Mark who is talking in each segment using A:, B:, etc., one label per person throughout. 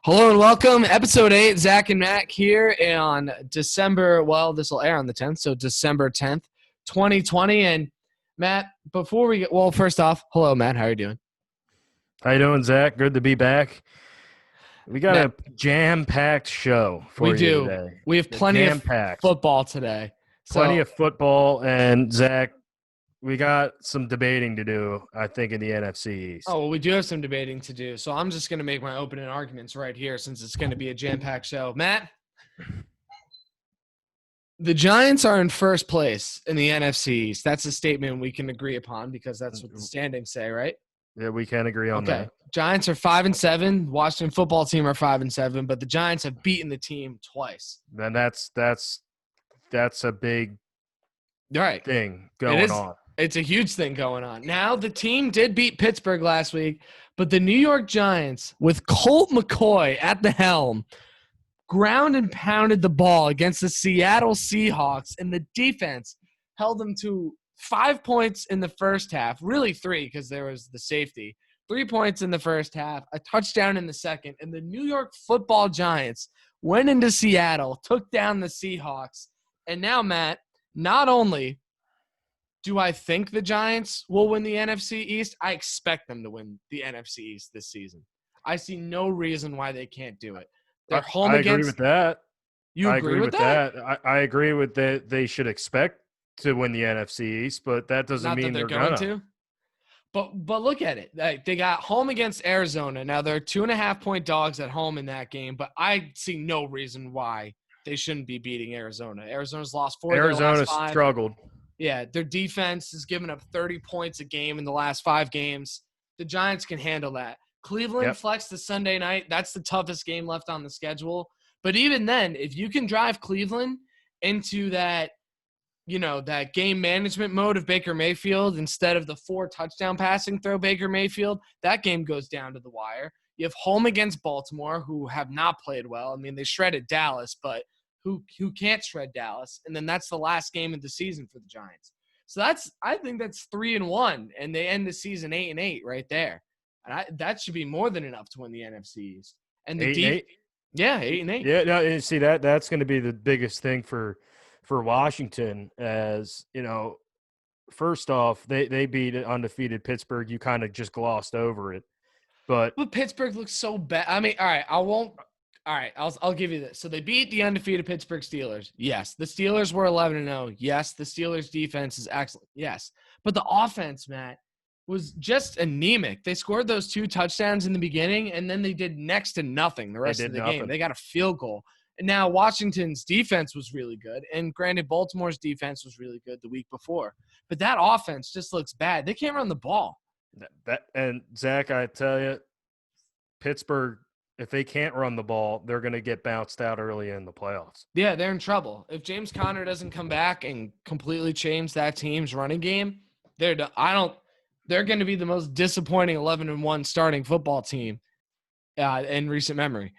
A: Hello and welcome. Episode 8, Zack and Matt here on December, this will air on the 10th, so December 10th, 2020. And Matt, first off, hello, Matt. How are you doing?
B: How you doing, Zach? Good to be back. We got
A: Matt,
B: a jam-packed show
A: we
B: for you
A: do.
B: today.
A: We have plenty of
B: Jam-packed.
A: football today.
B: Plenty
A: So,
B: of football, and Zach, we got some debating to do, I think, in the NFC East.
A: we do have some debating to do. So I'm just going to make my opening arguments right here since it's going to be a jam-packed show. Matt, the Giants are in first place in the NFC East. That's a statement we can agree upon because that's what the standings say, right?
B: Yeah, we can agree on that.
A: Giants are 5-7. Washington football team are 5-7, but the Giants have beaten the team twice.
B: And that's a big thing going on.
A: It's a huge thing going on. Now, the team did beat Pittsburgh last week, but the New York Giants, with Colt McCoy at the helm, ground and pounded the ball against the Seattle Seahawks, and the defense held them to 5 points in the first half, really 3 because there was the safety. 3 points in the first half, a touchdown in the second, and the New York football Giants went into Seattle, took down the Seahawks, and now, Matt, not only do I think the Giants will win the NFC East, I expect them to win the NFC East this season. I see no reason why they can't do it. They're home against –
B: I agree with that.
A: You agree with that?
B: I agree with that. They should expect to win the NFC East, but that doesn't mean they're going to.
A: But look at it. They got home against Arizona. Now, they're 2.5-point dogs at home in that game, but I see no reason why they shouldn't be beating Arizona. Arizona's lost 4 of their last 5.
B: Struggled.
A: Yeah, their defense has given up 30 points a game in the last 5 games. The Giants can handle that. Cleveland flexed the Sunday night. That's the toughest game left on the schedule. But even then, if you can drive Cleveland into that, that game management mode of Baker Mayfield instead of the 4 touchdown passing throw Baker Mayfield, that game goes down to the wire. You have home against Baltimore, who have not played well. I mean, they shredded Dallas, but who can't shred Dallas, and then that's the last game of the season for the Giants. So I think that's 3-1, and they end the season 8-8 right there. And that should be more than enough to win the NFC East. And the
B: 8-8?
A: Yeah, 8-8.
B: Yeah, no, see that's going to be the biggest thing for Washington. As first off, they beat undefeated Pittsburgh. You kind of just glossed over it, but
A: Pittsburgh looks so bad. I mean, all right, I'll give you this. So they beat the undefeated Pittsburgh Steelers. Yes. The Steelers were 11-0. Yes. The Steelers defense is excellent. Yes. But the offense, Matt, was just anemic. They scored those 2 touchdowns in the beginning, and then they did next to nothing the rest of the game. They got a field goal. And now Washington's defense was really good. And granted, Baltimore's defense was really good the week before. But that offense just looks bad. They can't run the ball.
B: And Zach, I tell you, Pittsburgh, if they can't run the ball, they're going to get bounced out early in the playoffs.
A: Yeah, they're in trouble. If James Conner doesn't come back and completely change that team's running game, they're going to be the most disappointing 11-1 starting football team in recent memory.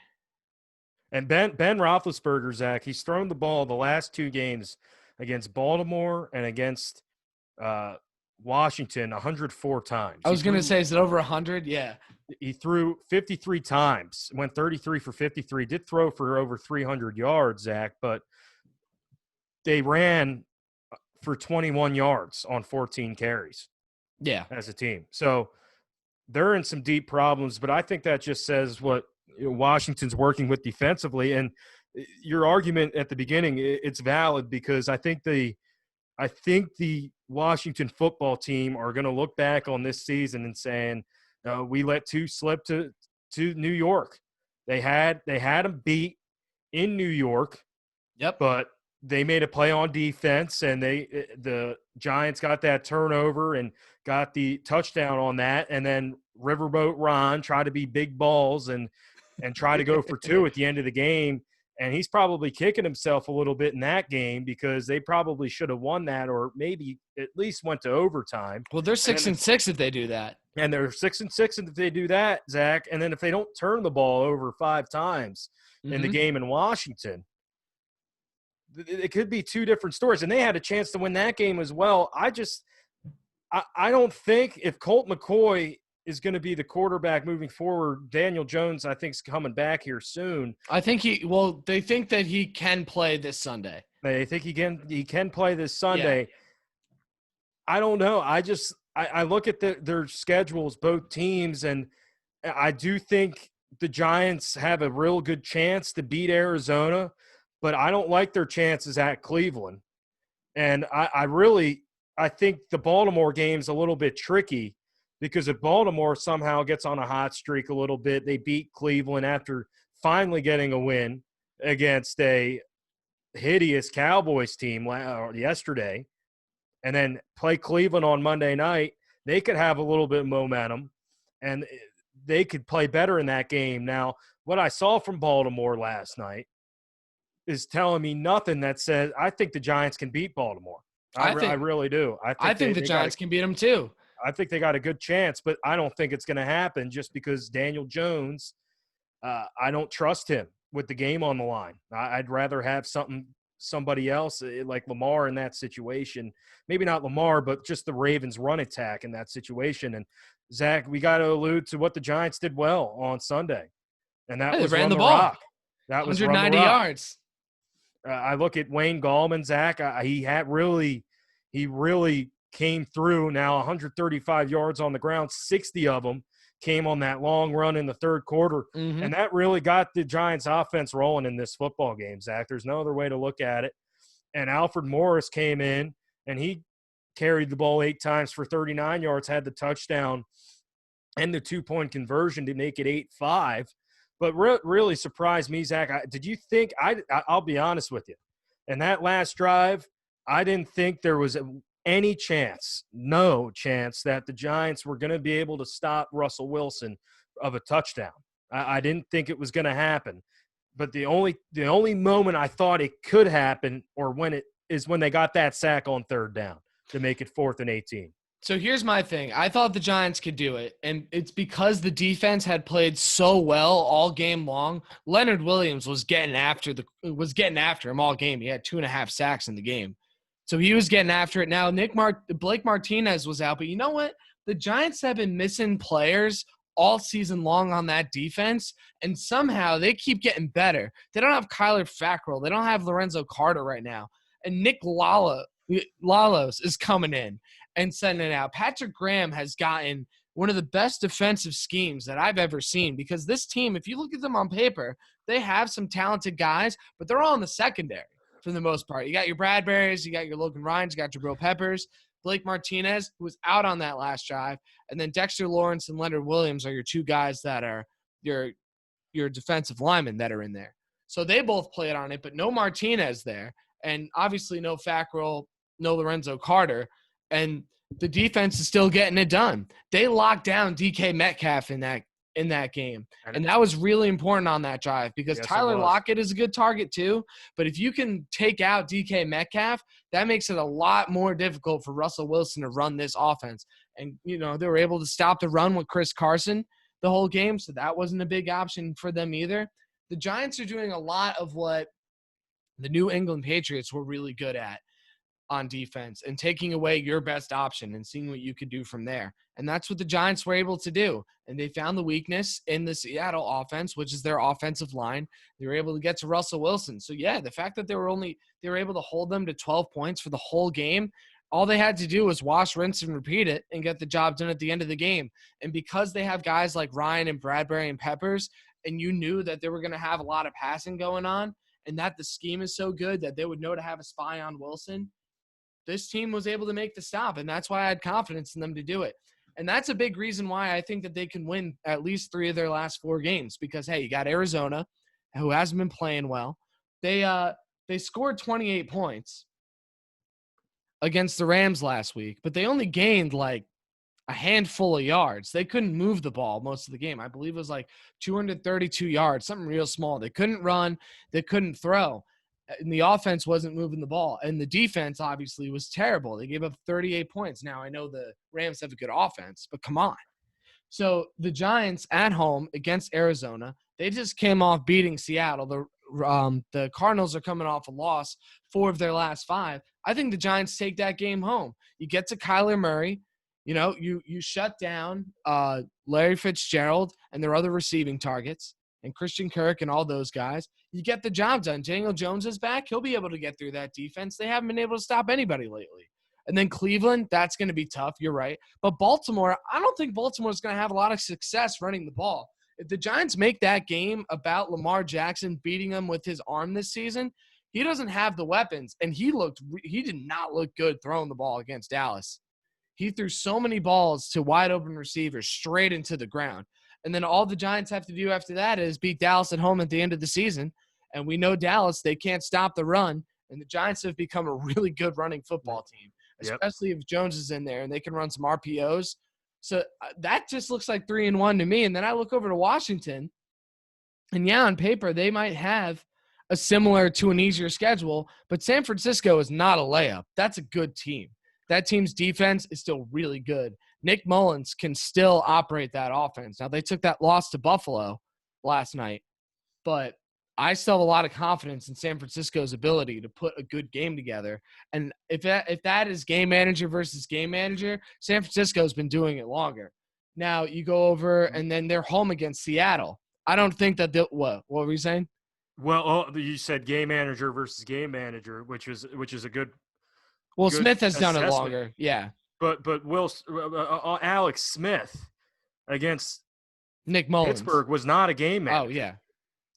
B: And Ben Roethlisberger, Zach, he's thrown the ball the last 2 games against Baltimore and against Washington 104 times.
A: I was going to say, is it over 100? Yeah.
B: He threw 53 times, went 33 for 53, did throw for over 300 yards, Zach, but they ran for 21 yards on 14 carries.
A: Yeah.
B: As a team. So they're in some deep problems, but I think that just says what Washington's working with defensively. And your argument at the beginning, it's valid because I think the Washington football team are going to look back on this season and saying, we let 2 slip to New York. They had them beat in New York.
A: Yep.
B: But they made a play on defense, and the Giants got that turnover and got the touchdown on that, and then Riverboat Ron tried to be big balls and try to go for 2 at the end of the game. And he's probably kicking himself a little bit in that game because they probably should have won that or maybe at least went to overtime.
A: Well, they're 6-6 if they do that.
B: And they're 6-6 if they do that, Zach. And then if they don't turn the ball over 5 times in the game in Washington, it could be 2 different stories. And they had a chance to win that game as well. I don't think if Colt McCoy is going to be the quarterback moving forward. Daniel Jones, I think, is coming back here soon.
A: I think they think that he can play this Sunday.
B: They think he can play this Sunday.
A: Yeah.
B: I don't know. I look at their schedules, both teams, and I do think the Giants have a real good chance to beat Arizona, but I don't like their chances at Cleveland. And I think the Baltimore game's a little bit tricky because if Baltimore somehow gets on a hot streak a little bit, they beat Cleveland after finally getting a win against a hideous Cowboys team yesterday, and then play Cleveland on Monday night, they could have a little bit of momentum, and they could play better in that game. Now, what I saw from Baltimore last night is telling me nothing that says I think the Giants can beat Baltimore. I really do.
A: I think the Giants can beat them too.
B: I think they got a good chance, but I don't think it's going to happen just because Daniel Jones, I don't trust him with the game on the line. I'd rather have somebody else like Lamar in that situation. Maybe not Lamar, but just the Ravens run attack in that situation. And Zach, we got to allude to what the Giants did well on Sunday, and that was
A: ran the
B: ball.
A: Rock.
B: That was
A: 190 yards.
B: I look at Wayne Gallman, Zach. He really came through. Now 135 yards on the ground, 60 of them came on that long run in the third quarter.
A: Mm-hmm.
B: And that really got the Giants offense rolling in this football game, Zach. There's no other way to look at it. And Alfred Morris came in, and he carried the ball 8 times for 39 yards, had the touchdown and the 2-point conversion to make it 8-5. But really surprised me, Zach. Did you think – I'll be honest with you. In that last drive, I didn't think there was any chance, no chance, that the Giants were going to be able to stop Russell Wilson of a touchdown. I didn't think it was going to happen. But the only moment I thought it could happen is when they got that sack on third down to make it 4th and 18.
A: So here's my thing. I thought the Giants could do it, and it's because the defense had played so well all game long. Leonard Williams was getting after him all game. He had 2.5 sacks in the game. So he was getting after it. Now, Blake Martinez was out, but you know what? The Giants have been missing players all season long on that defense, and somehow they keep getting better. They don't have Kyler Fackrell. They don't have Lorenzo Carter right now. And Nick Lalos is coming in and sending it out. Patrick Graham has gotten one of the best defensive schemes that I've ever seen because this team, if you look at them on paper, they have some talented guys, but they're all in the secondary for the most part. You got your Bradburys, you got your Logan Ryans, you got your Jabril Peppers, Blake Martinez, who was out on that last drive, and then Dexter Lawrence and Leonard Williams are your 2 guys that are your defensive linemen that are in there. So they both played on it, but no Martinez there, and obviously no Fackrell, no Lorenzo Carter, and the defense is still getting it done. They locked down DK Metcalf in that game, and that was really important on that drive because Tyler Lockett is a good target too, but if you can take out DK Metcalf, that makes it a lot more difficult for Russell Wilson to run this offense. And, they were able to stop the run with Chris Carson the whole game, so that wasn't a big option for them either. The Giants are doing a lot of what the New England Patriots were really good at on defense and taking away your best option and seeing what you could do from there. And that's what the Giants were able to do. And they found the weakness in the Seattle offense, which is their offensive line. They were able to get to Russell Wilson. So yeah, the fact that they were able to hold them to 12 points for the whole game, all they had to do was wash, rinse, and repeat it and get the job done at the end of the game. And because they have guys like Ryan and Bradbury and Peppers, and you knew that they were going to have a lot of passing going on and that the scheme is so good that they would know to have a spy on Wilson, this team was able to make the stop, and that's why I had confidence in them to do it. And that's a big reason why I think that they can win at least 3 of their last 4 games because, hey, you got Arizona, who hasn't been playing well. They scored 28 points against the Rams last week, but they only gained like a handful of yards. They couldn't move the ball most of the game. I believe it was like 232 yards, something real small. They couldn't run. They couldn't throw. And the offense wasn't moving the ball. And the defense, obviously, was terrible. They gave up 38 points. Now, I know the Rams have a good offense, but come on. So the Giants at home against Arizona, they just came off beating Seattle. The Cardinals are coming off a loss, 4 of their last 5. I think the Giants take that game home. You get to Kyler Murray. You shut down Larry Fitzgerald and their other receiving targets and Christian Kirk and all those guys. You get the job done. Daniel Jones is back. He'll be able to get through that defense. They haven't been able to stop anybody lately. And then Cleveland, that's going to be tough. You're right. But Baltimore, I don't think Baltimore's going to have a lot of success running the ball. If the Giants make that game about Lamar Jackson beating them with his arm this season, he doesn't have the weapons. And he did not look good throwing the ball against Dallas. He threw so many balls to wide open receivers straight into the ground. And then all the Giants have to do after that is beat Dallas at home at the end of the season. And we know Dallas, they can't stop the run. And the Giants have become a really good running football team, especially if Jones is in there and they can run some RPOs. So that just looks like 3-1 to me. And then I look over to Washington, and yeah, on paper, they might have a similar to an easier schedule, but San Francisco is not a layup. That's a good team. That team's defense is still really good. Nick Mullins can still operate that offense. Now, they took that loss to Buffalo last night, but I still have a lot of confidence in San Francisco's ability to put a good game together. And if that is game manager versus game manager, San Francisco's been doing it longer. Now, you go over, and then they're home against Seattle. I don't think that – what were you saying?
B: Well, you said game manager versus game manager, which is a good –
A: Well, Smith has done it longer, yeah.
B: But Alex Smith against
A: Nick Mullins.
B: Pittsburgh was not a game manager.
A: Oh, yeah.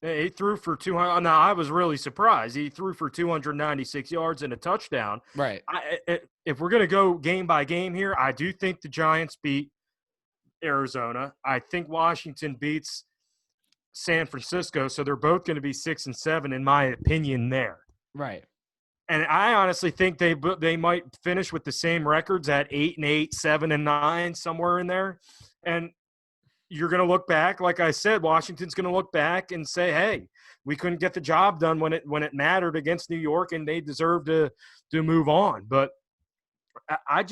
B: He threw for 200. Now, I was really surprised. He threw for 296 yards and a touchdown.
A: Right.
B: If we're going to go game by game here, I do think the Giants beat Arizona. I think Washington beats San Francisco, so they're both going to be 6-7 in my opinion there.
A: Right.
B: And I honestly think they might finish with the same records at 8-8, 7-9, somewhere in there. And you're going to look back, like I said, Washington's going to look back and say, "Hey, we couldn't get the job done when it mattered against New York, and they deserve to move on." But I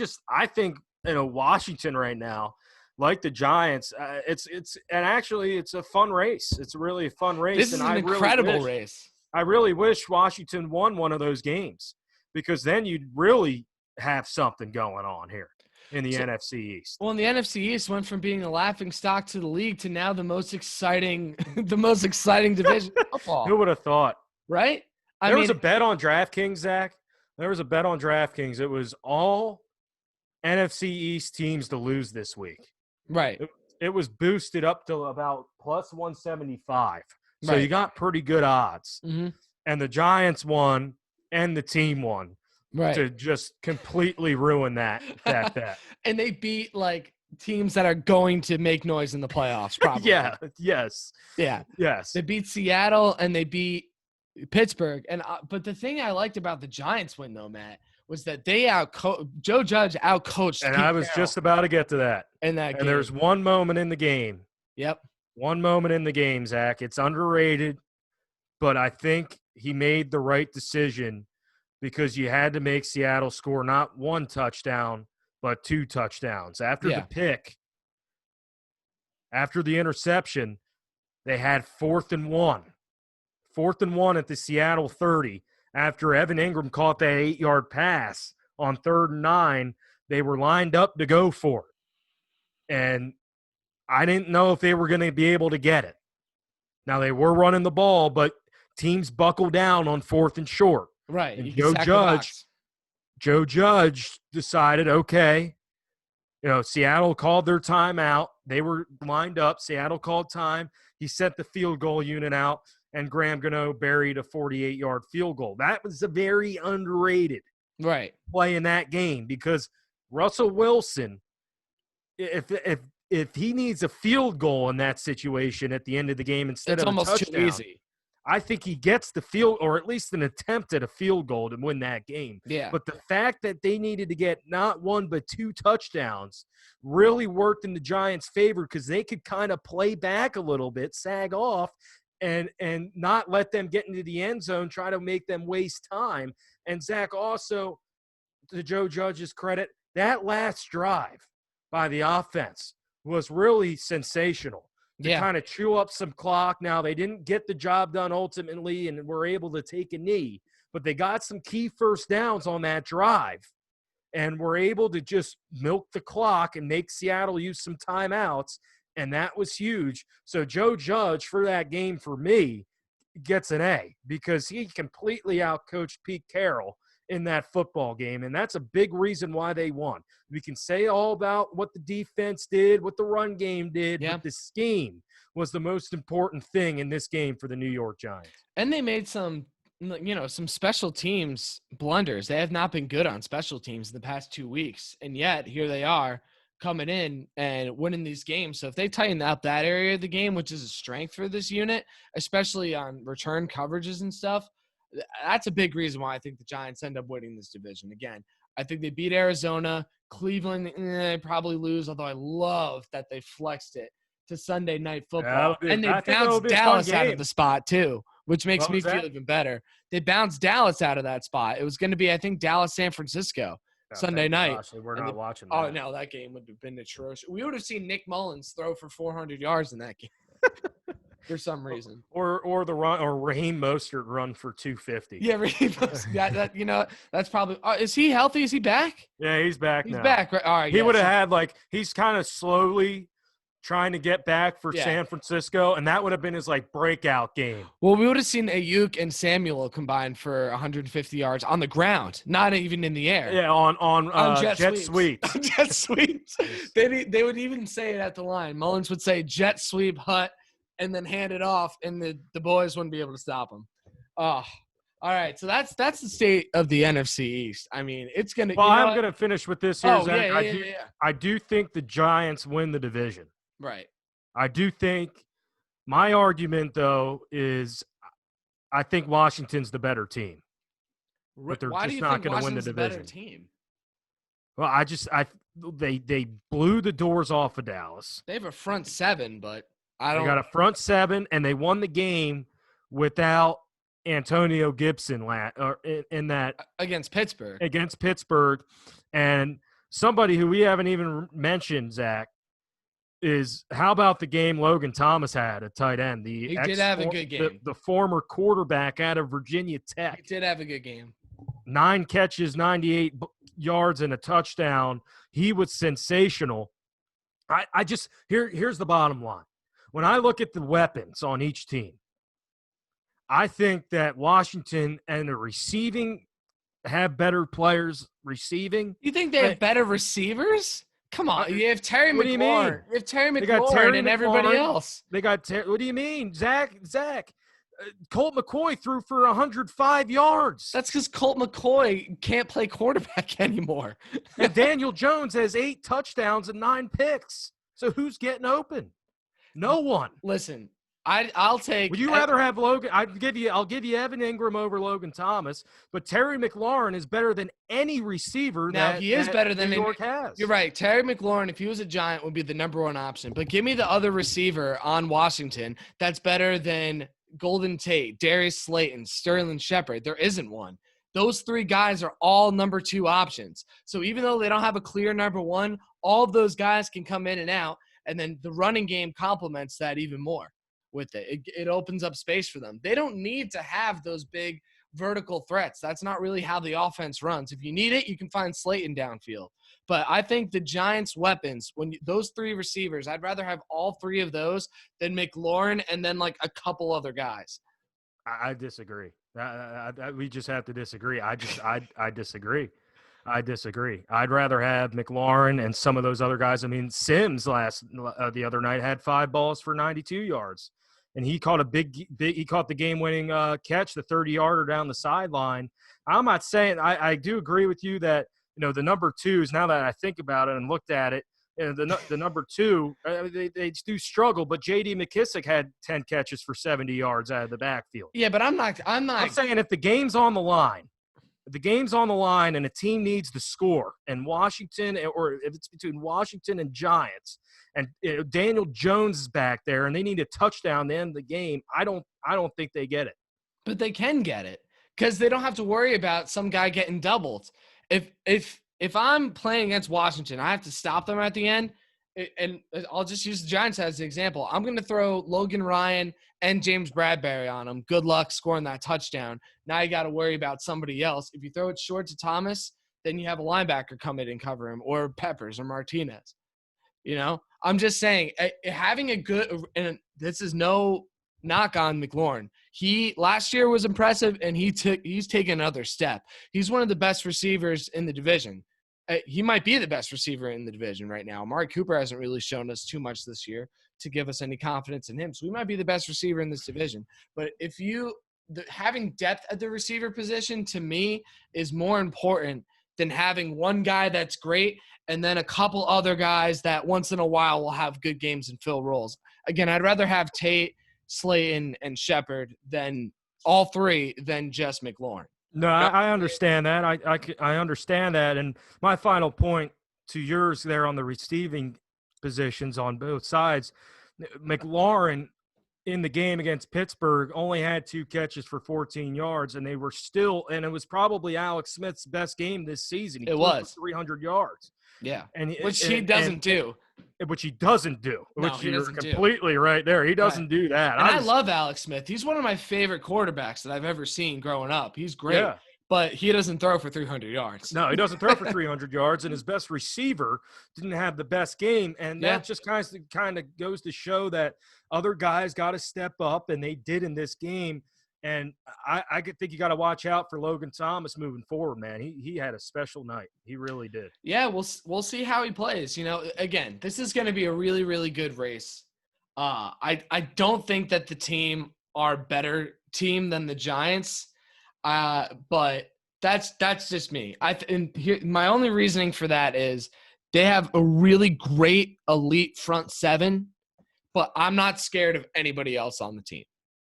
B: think Washington right now, like the Giants, it's a fun race. It's really a fun race.
A: This is an incredible race.
B: I really wish Washington won one of those games, because then you'd really have something going on here in the NFC East.
A: Well, the NFC East went from being a laughing stock to the league to now the most exciting division of football.
B: Who would have thought?
A: Right?
B: There was a bet on DraftKings, Zach. There was a bet on DraftKings. It was all NFC East teams to lose this week.
A: Right.
B: It was boosted up to about plus 175. So
A: Right.
B: you got pretty good odds.
A: Mm-hmm.
B: And the Giants won and the team won.
A: Right.
B: To just completely ruin that bet.
A: And they beat teams that are going to make noise in the playoffs, probably.
B: Yeah. Yes.
A: Yeah.
B: Yes.
A: They beat Seattle and they beat Pittsburgh. And but the thing I liked about the Giants win, though, Matt, was that they Joe Judge outcoached.
B: And
A: Pete
B: I was
A: Carroll
B: just about to get to that.
A: in that game.
B: And there's one moment in the game.
A: Yep.
B: One moment in the game, Zach. It's underrated, but I think he made the right decision, because you had to make Seattle score not one touchdown, but 2 touchdowns. After the pick, after the interception, they had 4th and 1. 4th and 1 at the Seattle 30. After Evan Ingram caught that 8-yard pass on 3rd and 9, they were lined up to go for it. And I didn't know if they were going to be able to get it. Now, they were running the ball, but teams buckle down on 4th and short.
A: Right.
B: And Joe Judge decided, okay, Seattle called their timeout. They were lined up. Seattle called time. He sent the field goal unit out, and Graham Gano buried a 48-yard field goal. That was a very underrated play in that game, because Russell Wilson, if he needs a field goal in that situation at the end of the game instead of a touchdown,
A: it's almost too easy.
B: I think he gets the field, or at least an attempt at a field goal to win that game.
A: Yeah.
B: But the fact that they needed to get not 1 but 2 touchdowns really worked in the Giants' favor, because they could kind of play back a little bit, sag off, and not let them get into the end zone, try to make them waste time. And Zach, also, to Joe Judge's credit, that last drive by the offense was really sensational. To kind of chew up some clock. Now, they didn't get the job done ultimately and were able to take a knee, but they got some key first downs on that drive. and were able to just milk the clock and make Seattle use some timeouts, and that was huge. So Joe Judge, for that game for me, gets an A because he completely outcoached Pete Carroll in that football game, and that's a big reason why they won. We can say all about what the defense did, what the run game did, but the scheme was the most important thing in this game for the New York Giants.
A: And they made some special teams blunders. They have not been good on special teams in the past 2 weeks, and yet here they are coming in and winning these games. So if they tighten up that area of the game, which is a strength for this unit, especially on return coverages and stuff, that's a big reason why I think the Giants end up winning this division. Again, I think they beat Arizona. Cleveland, they probably lose, although I love that they flexed it to Sunday Night Football. And they bounced Dallas out of the spot too, which makes me feel even better. They bounced Dallas out of that spot. It was going to be, I think, Dallas-San Francisco Sunday night.
B: Gosh, we're not watching that.
A: Oh, no, that game would have been atrocious. We would have seen Nick Mullins throw for 400 yards in that game. For some reason,
B: or the run, or Raheem Mostert run for 250.
A: Yeah, Raheem Mostert. Yeah, that's probably. Is he healthy? Is he back?
B: Yeah, he's back.
A: He's back. Right. All right.
B: He would have had he's kind of slowly trying to get back for San Francisco, and that would have been his breakout game.
A: Well, we would have seen Ayuk and Samuel combined for 150 yards on the ground, not even in the air.
B: Yeah, on jet sweeps.
A: Jet sweeps. They would even say it at the line. Mullins would say jet sweep hut, and then hand it off, and the boys wouldn't be able to stop him. Oh, all right. So that's the state of the NFC East. I mean, it's gonna.
B: Well, I'm gonna finish with this here.
A: Yeah.
B: I do think the Giants win the division.
A: Right.
B: I do think. My argument, though, is I think Washington's the better team, but they're just not going to win the division.
A: Better team?
B: Well, they blew the doors off of Dallas.
A: They have a front seven, but.
B: They got a front seven, and they won the game without Antonio Gibson in that
A: against
B: Pittsburgh. And somebody who we haven't even mentioned, Zach, is how about the game Logan Thomas had at tight end?
A: He did have a good game.
B: The former quarterback out of Virginia Tech.
A: He did have a good game.
B: 9 catches, 98 yards, and a touchdown. He was sensational. Here's the bottom line. When I look at the weapons on each team, I think that Washington and the receiving have better players receiving.
A: You think they have better receivers? Come on. You have Terry McLaurin. You have Terry McLaurin and everybody else.
B: They got what do you mean? Zach, Colt McCoy threw for 105 yards.
A: That's because Colt McCoy can't play quarterback anymore.
B: And Daniel Jones has 8 touchdowns and 9 picks. So who's getting open? No one.
A: Listen, I'll take.
B: Would you rather have Logan? I'll give you Evan Ingram over Logan Thomas, but Terry McLaurin is better than any receiver.
A: He is better than
B: New York has.
A: You're right. Terry McLaurin, if he was a Giant, would be the number one option. But give me the other receiver on Washington that's better than Golden Tate, Darius Slayton, Sterling Shepard. There isn't one. Those 3 guys are all number 2 options. So even though they don't have a clear number 1, all of those guys can come in and out. And then the running game complements that even more with it. It opens up space for them. They don't need to have those big vertical threats. That's not really how the offense runs. If you need it, you can find Slayton downfield. But I think the Giants' weapons, those 3 receivers, I'd rather have all 3 of those than McLaurin and then a couple other guys.
B: I disagree. We just have to disagree. I disagree. I disagree. I'd rather have McLaurin and some of those other guys. I mean, Sims the other night had 5 balls for 92 yards, and he caught he caught the game-winning catch, the 30-yarder down the sideline. I'm not saying I do agree with you that the number 2s. Now that I think about it and looked at it, the number 2 they do struggle, but J.D. McKissick had 10 catches for 70 yards out of the backfield.
A: Yeah, but I'm not.
B: I'm saying if the game's on the line. If the game's on the line and a team needs to score, and Washington, or if it's between Washington and Giants, and Daniel Jones is back there, and they need a touchdown to end the game, I don't think they get it.
A: But they can get it because they don't have to worry about some guy getting doubled. If I'm playing against Washington, I have to stop them at the end. And I'll just use the Giants as an example. I'm going to throw Logan Ryan and James Bradbury on them. Good luck scoring that touchdown. Now you got to worry about somebody else. If you throw it short to Thomas, then you have a linebacker come in and cover him, or Peppers or Martinez. You know, I'm just saying, having a good, and this is no knock on McLaurin. He last year was impressive, and he's taken another step. He's one of the best receivers in the division. He might be the best receiver in the division right now. Amari Cooper hasn't really shown us too much this year to give us any confidence in him. So he might be the best receiver in this division. But having depth at the receiver position, to me, is more important than having one guy that's great and then a couple other guys that once in a while will have good games and fill roles. Again, I'd rather have Tate, Slayton, and Shepard than all three than just McLaurin.
B: No, I understand that. I understand that. And my final point to yours there on the receiving positions on both sides, McLaurin in the game against Pittsburgh only had 2 catches for 14 yards, and they were still – and it was probably Alex Smith's best game this season.
A: It was.
B: 300 yards.
A: Yeah,
B: and
A: which he doesn't do.
B: Which he doesn't do.
A: No,
B: which you're completely right there. He doesn't do that.
A: And I love Alex Smith. He's one of my favorite quarterbacks that I've ever seen growing up. He's great. Yeah. But he doesn't throw for 300 yards.
B: No, he doesn't throw for 300 yards, and his best receiver didn't have the best game. And that just kind of goes to show that other guys got to step up, and they did in this game. And I think you got to watch out for Logan Thomas moving forward, man. He had a special night. He really did.
A: Yeah, we'll see how he plays. You know, again, this is going to be a really, really good race. I don't think that the team are a better team than the Giants, but that's just me. My only reasoning for that is they have a really great elite front seven, but I'm not scared of anybody else on the team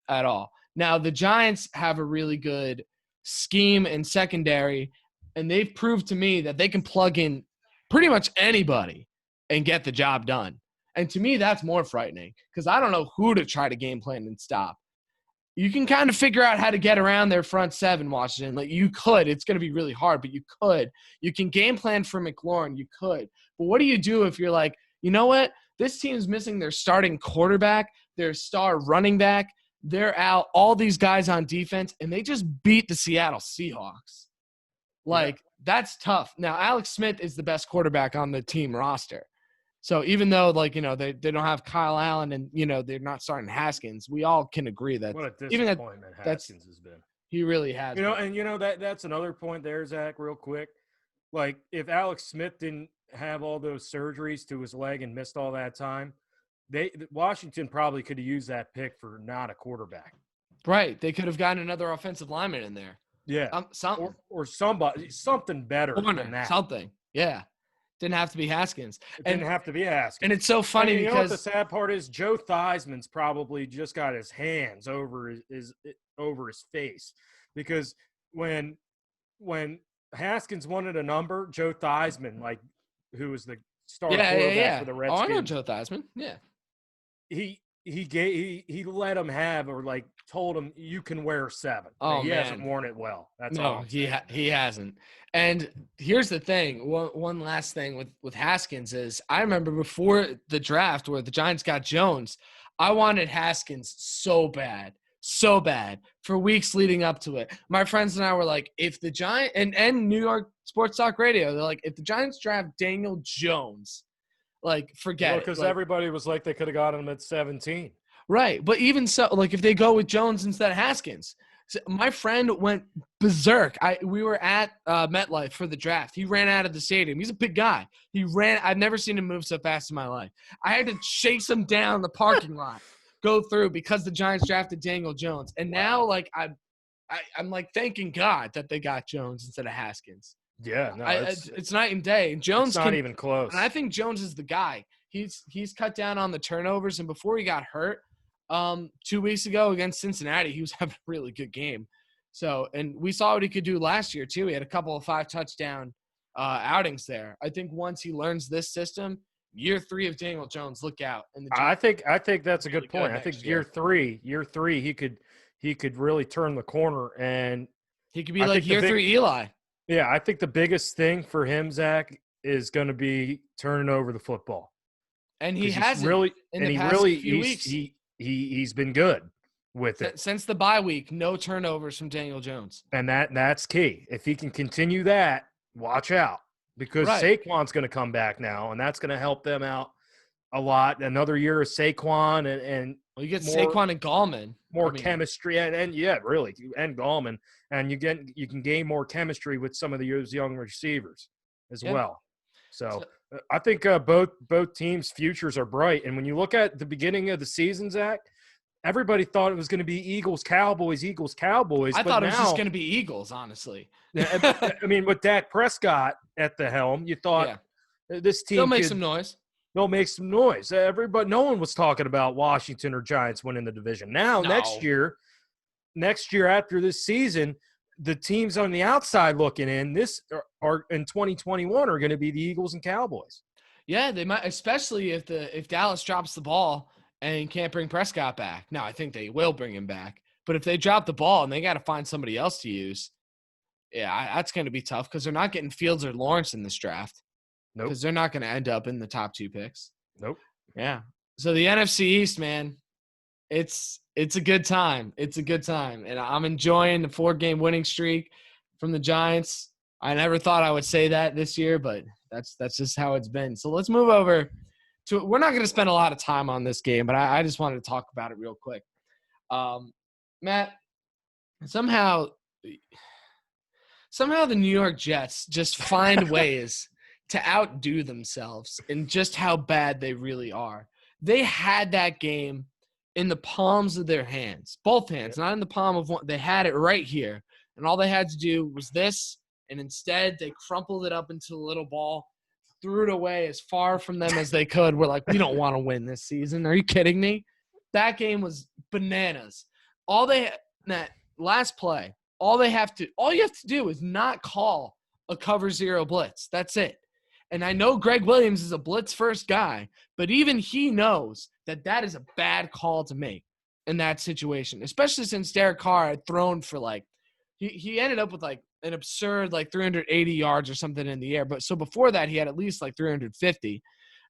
A: at all. Now, the Giants have a really good scheme and secondary, and they've proved to me that they can plug in pretty much anybody and get the job done. And to me, that's more frightening because I don't know who to try to game plan and stop. You can kind of figure out how to get around their front seven, Washington. Like you could. It's going to be really hard, but you could. You can game plan for McLaurin. You could. But what do you do if you're like, you know what? This team's missing their starting quarterback, their star running back. They're out, all these guys on defense, and they just beat the Seattle Seahawks. That's tough. Now, Alex Smith is the best quarterback on the team roster. So even though, they don't have Kyle Allen and, they're not starting Haskins, we all can agree that.
B: What a disappointment Haskins has been.
A: He really has.
B: That's another point there, Zach, real quick. Like, if Alex Smith didn't have all those surgeries to his leg and missed all that time, Washington probably could have used that pick for not a quarterback.
A: Right. They could have gotten another offensive lineman in there.
B: Yeah.
A: Something.
B: Or something better than that.
A: Something. Yeah. Didn't have to be Haskins.
B: Didn't have to be Haskins.
A: And it's so funny
B: because –
A: you know what
B: the sad part is? Joe Theismann's probably just got his hands over his face because when Haskins wanted a number, Joe Theismann, who was the star quarterback for the Redskins.
A: Oh, I know Joe Theismann. Yeah.
B: He let him have or told him you can wear 7.
A: Oh,
B: he
A: man.
B: hasn't worn it well. That's
A: all.
B: all.
A: He hasn't. And here's the thing. One last thing with Haskins is I remember before the draft where the Giants got Jones, I wanted Haskins so bad for weeks leading up to it. My friends and I were like, if the Giants and New York Sports Talk Radio, they're like, if the Giants draft Daniel Jones, forget it.
B: Because everybody was like they could have gotten him at 17.
A: Right. But even so, if they go with Jones instead of Haskins, so my friend went berserk. We were at MetLife for the draft. He ran out of the stadium. He's a big guy. I've never seen him move so fast in my life. I had to chase him down the parking lot, go through because the Giants drafted Daniel Jones. And now, I'm thanking God that they got Jones instead of Haskins.
B: Yeah, no,
A: it's night and day. And Jones
B: it's not even close.
A: And I think Jones is the guy. He's cut down on the turnovers, and before he got hurt, 2 weeks ago against Cincinnati, he was having a really good game. So, and we saw what he could do last year too. He had a couple of 5-touchdown outings there. I think once he learns this system, year 3 of Daniel Jones, look out. And
B: I think that's a good point. I think year three, he could really turn the corner, and
A: he could be like year 3 Eli.
B: Yeah, I think the biggest thing for him, Zach, is going to be turning over the football.
A: And he has
B: really,
A: in the past few weeks.
B: He's been good with it
A: since the bye week. No turnovers from Daniel Jones,
B: and that's key. If he can continue that, watch out because Saquon's going to come back now, and that's going to help them out a lot. Another year of Saquon and
A: well, you get Saquon and Gallman.
B: More chemistry and really, and Gallman. And you can gain more chemistry with some of those young receivers as well. So I think both teams' futures are bright. And when you look at the beginning of the season, Zach, everybody thought it was going to be Eagles, Cowboys. I
A: thought it was just going to be Eagles, honestly.
B: I mean, with Dak Prescott at the helm, you thought this team
A: they'll make some noise.
B: They'll make some noise. No one was talking about Washington or Giants winning the division. Now, next year after this season, the teams on the outside looking in are in 2021 are going to be the Eagles and Cowboys.
A: Yeah, they might, especially if Dallas drops the ball and can't bring Prescott back. Now, I think they will bring him back. But if they drop the ball and they got to find somebody else to use, that's going to be tough because they're not getting Fields or Lawrence in this draft.
B: Nope.
A: Because they're not going to end up in the top 2 picks.
B: Nope.
A: Yeah. So the NFC East, man, it's a good time. It's a good time. And I'm enjoying the 4-game winning streak from the Giants. I never thought I would say that this year, but that's just how it's been. So let's move over to – we're not going to spend a lot of time on this game, but I just wanted to talk about it real quick. Matt, somehow the New York Jets just find ways to outdo themselves in just how bad they really are. They had that game in the palms of their hands, both hands, not in the palm of one. They had it right here, and all they had to do was this, and instead they crumpled it up into a little ball, threw it away as far from them as they could. We're like, we don't want to win this season. Are you kidding me? That game was bananas. That last play, all you have to do is not call a cover 0 blitz. That's it. And I know Greg Williams is a blitz first guy, but even he knows that is a bad call to make in that situation, especially since Derek Carr had thrown for he ended up with an absurd 380 yards or something in the air. But so before that, he had at least 350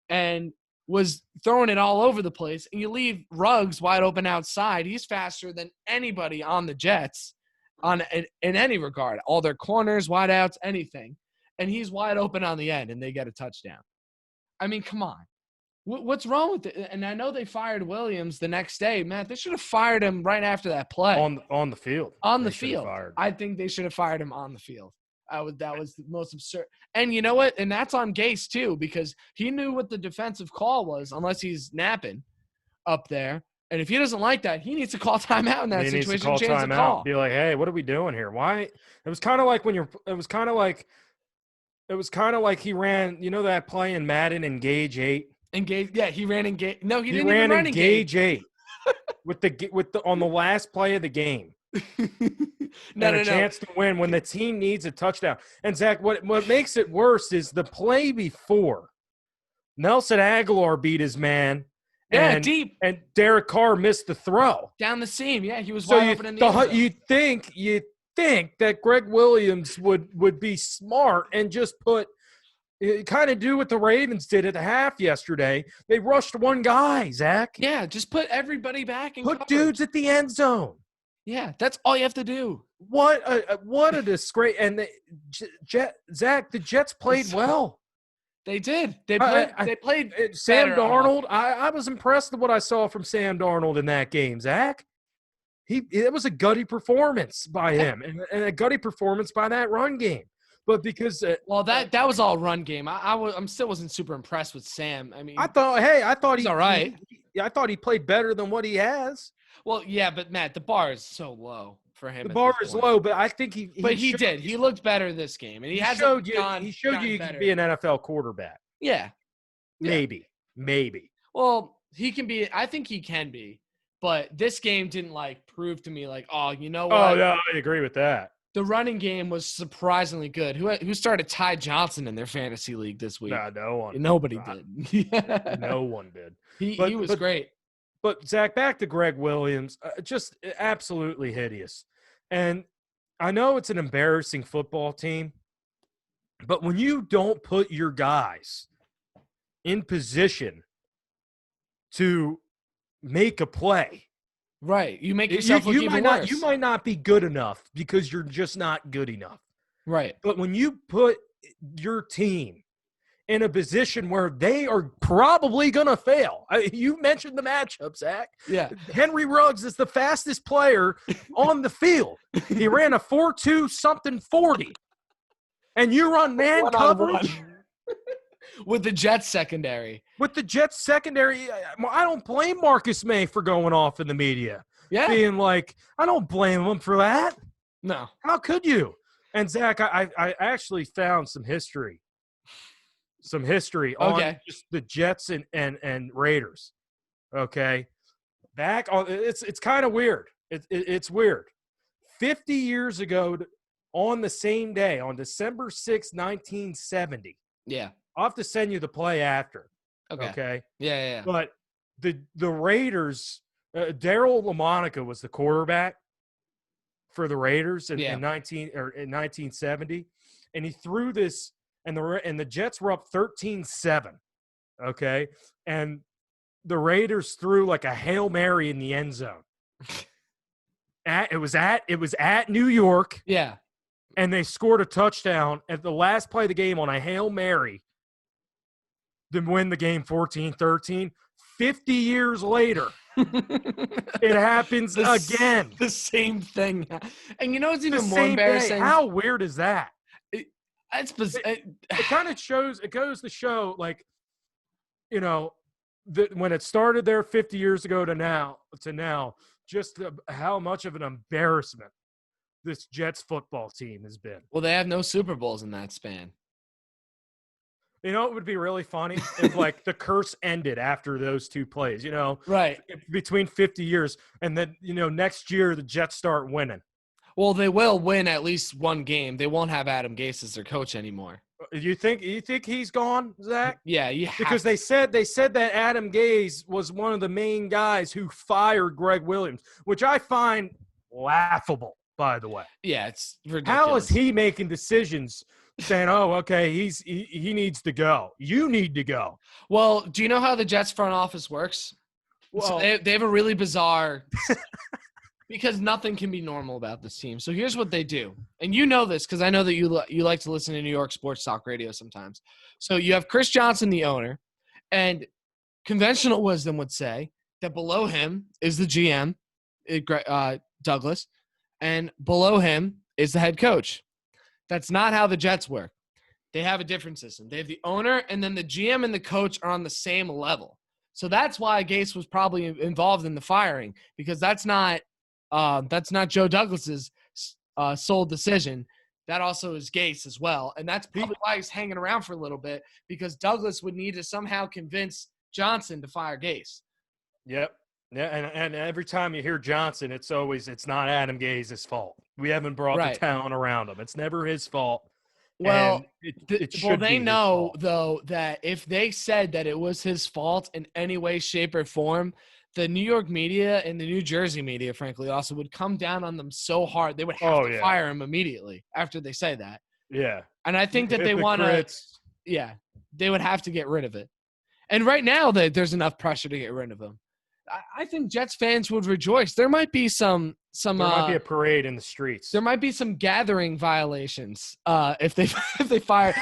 A: and was throwing it all over the place. And you leave Ruggs wide open outside. He's faster than anybody on the Jets in any regard, all their corners, wideouts, anything. And he's wide open on the end, and they get a touchdown. I mean, come on. What's wrong with it? And I know they fired Williams the next day. Matt, they should have fired him right after that play.
B: On the field.
A: On the field. I think they should have fired him on the field. That was the most absurd. And you know what? And that's on Gase, too, because he knew what the defensive call was, unless he's napping up there. And if he doesn't like that, he needs to call timeout in that situation.
B: He needs to call timeout. Be like, hey, what are we doing here? Why? It was kind of like he ran, that play in Madden, Engage 8.
A: He ran Engage. No, he didn't
B: ran
A: even run
B: Engage 8 on the last play of the game. No. Chance to win when the team needs a touchdown. And Zach, what makes it worse is the play before. Nelson Aguilar beat his man.
A: Yeah, deep.
B: And Derek Carr missed the throw.
A: Down the seam. Yeah, he was wide open in the end zone.
B: You think that Greg Williams would be smart and just kind of do what the Ravens did at the half yesterday. They rushed one guy, Zach.
A: Yeah, just put everybody back and
B: put dudes at the end zone.
A: Yeah, that's all you have to do.
B: What a disgrace! And Zach, the Jets played well.
A: They did. They played.
B: Sam Darnold. I was impressed with what I saw from Sam Darnold in that game, Zach. It was a gutty performance by him, and a gutty performance by that run game. But because
A: that was all run game. I still wasn't super impressed with Sam. I mean,
B: I thought
A: he's all right.
B: I thought he played better than what he has.
A: Well, yeah, but Matt, the bar is so low for him.
B: The bar is low, but I think he
A: did. He looked better this game, and he showed you
B: could be an NFL quarterback.
A: Yeah,
B: maybe.
A: Well, he can be. I think he can be. But this game didn't prove to me you know what?
B: Oh yeah, I agree with that.
A: The running game was surprisingly good. Who started Ty Johnson in their fantasy league this week?
B: Nah, no one.
A: Nobody did.
B: No one did.
A: He was great.
B: But Zach, back to Greg Williams, just absolutely hideous. And I know it's an embarrassing football team, but when you don't put your guys in position to make a play.
A: Right. You make yourself look even worse.
B: You might not be good enough because you're just not good enough.
A: Right.
B: But when you put your team in a position where they are probably going to fail. You mentioned the matchup, Zach.
A: Yeah.
B: Henry Ruggs is the fastest player on the field. He ran a 4.2 something 40. And you run man coverage
A: with the Jets secondary.
B: With the Jets secondary, I don't blame Marcus May for going off in the media.
A: Yeah.
B: Being like, I don't blame him for that.
A: No.
B: How could you? And Zach, I actually found some history on just the Jets and Raiders. Okay. Back on, it's kind of weird. It's weird. 50 years ago on the same day, on December 6, 1970.
A: Yeah.
B: I'll have to send you the play after.
A: Okay. Yeah.
B: But the Raiders, Daryl LaMonica was the quarterback for the Raiders in 1970, and he threw this, and the Jets were up 13-7. Okay, and the Raiders threw like a Hail Mary in the end zone. It was at New York.
A: Yeah.
B: And they scored a touchdown at the last play of the game on a Hail Mary to win the game 14-13. 50 years later, it happens again.
A: The same thing. And you know what's even more embarrassing?
B: Day. How weird is that?
A: It
B: kind of shows – it goes to show, like, you know, when it started there 50 years ago to now, just how much of an embarrassment this Jets football team has been.
A: Well, they have no Super Bowls in that span.
B: You know, it would be really funny if, like, the curse ended after those two plays, you know?
A: Right.
B: Between 50 years, and then, you know, next year the Jets start winning.
A: Well, they will win at least one game. They won't have Adam Gase as their coach anymore.
B: You think he's gone, Zach?
A: Yeah,
B: because they said that Adam Gase was one of the main guys who fired Greg Williams, which I find laughable, by the way.
A: Yeah, it's ridiculous.
B: How is he making decisions saying, "Oh, okay, he needs to go. You need to go"?
A: Well, do you know how the Jets front office works? Well, so they have a really bizarre because nothing can be normal about this team. So here's what they do. And you know this because I know that you like to listen to New York sports talk radio sometimes. So you have Chris Johnson, the owner, and conventional wisdom would say that below him is the GM, Douglas, and below him is the head coach. That's not how the Jets work. They have a different system. They have the owner, and then the GM and the coach are on the same level. So that's why Gase was probably involved in the firing, because that's not Joe Douglas's sole decision. That also is Gase as well. And that's probably why he's hanging around for a little bit, because Douglas would need to somehow convince Johnson to fire Gase.
B: Yep. Yeah, and every time you hear Johnson, it's not Adam Gase's fault. We haven't brought the talent around him. It's never his fault.
A: Well,
B: they
A: know, though, that if they said that it was his fault in any way, shape, or form, the New York media and the New Jersey media, frankly, also would come down on them so hard they would have to fire him immediately after they say that.
B: Yeah.
A: And I think that they want to – yeah, they would have to get rid of it. And right now there's enough pressure to get rid of him. I think Jets fans would rejoice. There might be some there
B: might be a parade in the streets.
A: There might be some gathering violations if they fire.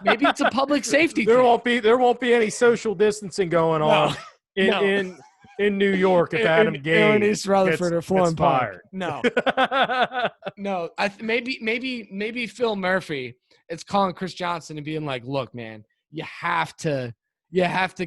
A: Maybe it's a public safety
B: there
A: thing.
B: There won't be any social distancing going on in New York if Adam Gase
A: in East Rutherford or Florham Park. No. No. Maybe Phil Murphy is calling Chris Johnson and being like, "Look, man, you have to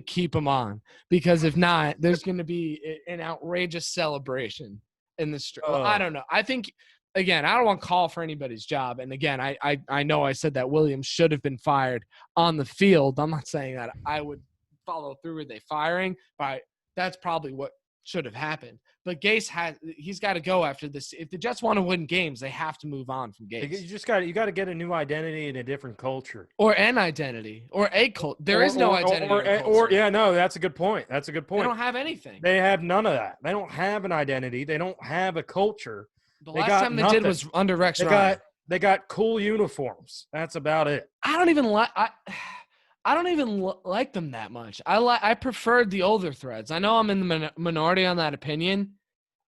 A: keep him on, because if not, there's going to be an outrageous celebration in the street." Well, I don't know. I think, again, I don't want to call for anybody's job. And again, I know I said that Williams should have been fired on the field. I'm not saying that I would follow through with a firing, but that's probably what should have happened. But Gase he's got to go after this. If the Jets want to win games, they have to move on from Gase.
B: You got to get a new identity and a different culture,
A: or an identity, or a culture. There is no identity,
B: no, that's a good point. They
A: don't have anything.
B: They have none of that. They don't have an identity. They don't have a culture.
A: The last time they did was under Rex Ryan.
B: They got cool uniforms. That's about it.
A: I don't even like them that much. I preferred the older threads. I know I'm in the minority on that opinion,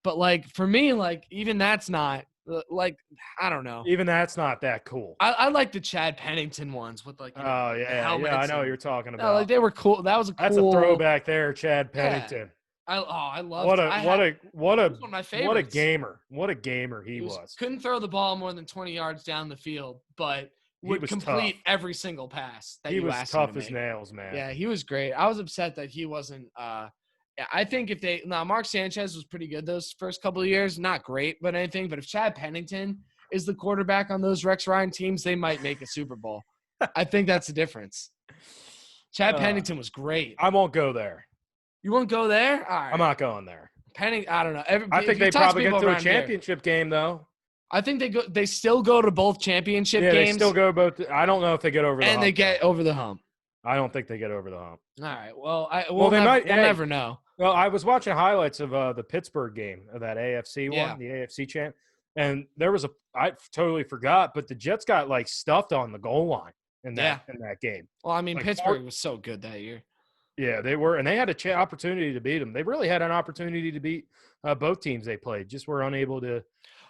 A: but like for me, like even that's not Like, I don't know.
B: Even that's not that cool.
A: I like the Chad Pennington ones with like,
B: Oh,
A: the
B: yeah.
A: helmets.
B: I know what you're talking
A: No, like
B: about.
A: they were cool. That was a cool.
B: That's a throwback there, Chad Pennington.
A: I loved.
B: What
A: He was one of my favorites.
B: What a gamer he was.
A: Couldn't throw the ball more than 20 yards down the field, but would complete every single pass that you asked him to make. He was
B: tough as nails, man.
A: Yeah, he was great. I was upset that he wasn't. I think Mark Sanchez was pretty good those first couple of years, not great, but anything. But if Chad Pennington is the quarterback on those Rex Ryan teams, they might make a Super Bowl. I think that's the difference. Chad Pennington was great.
B: I won't go there.
A: You won't go there? All right.
B: I'm not going there.
A: I don't know.
B: I think they probably get to a championship game, though.
A: I think they still go to both championship games.
B: Yeah, they still go both. I don't know if they get over the hump.
A: And they get over the hump.
B: I don't think they get over the hump.
A: All right. Well, we'll never know.
B: Well, I was watching highlights of the Pittsburgh game, of that AFC one, the AFC champ, and there was I totally forgot, but the Jets got like stuffed on the goal line in that game.
A: Well, I mean, like, Pittsburgh was so good that year.
B: Yeah, they were, and they had an opportunity to beat them. They really had an opportunity to beat both teams they played, just were unable to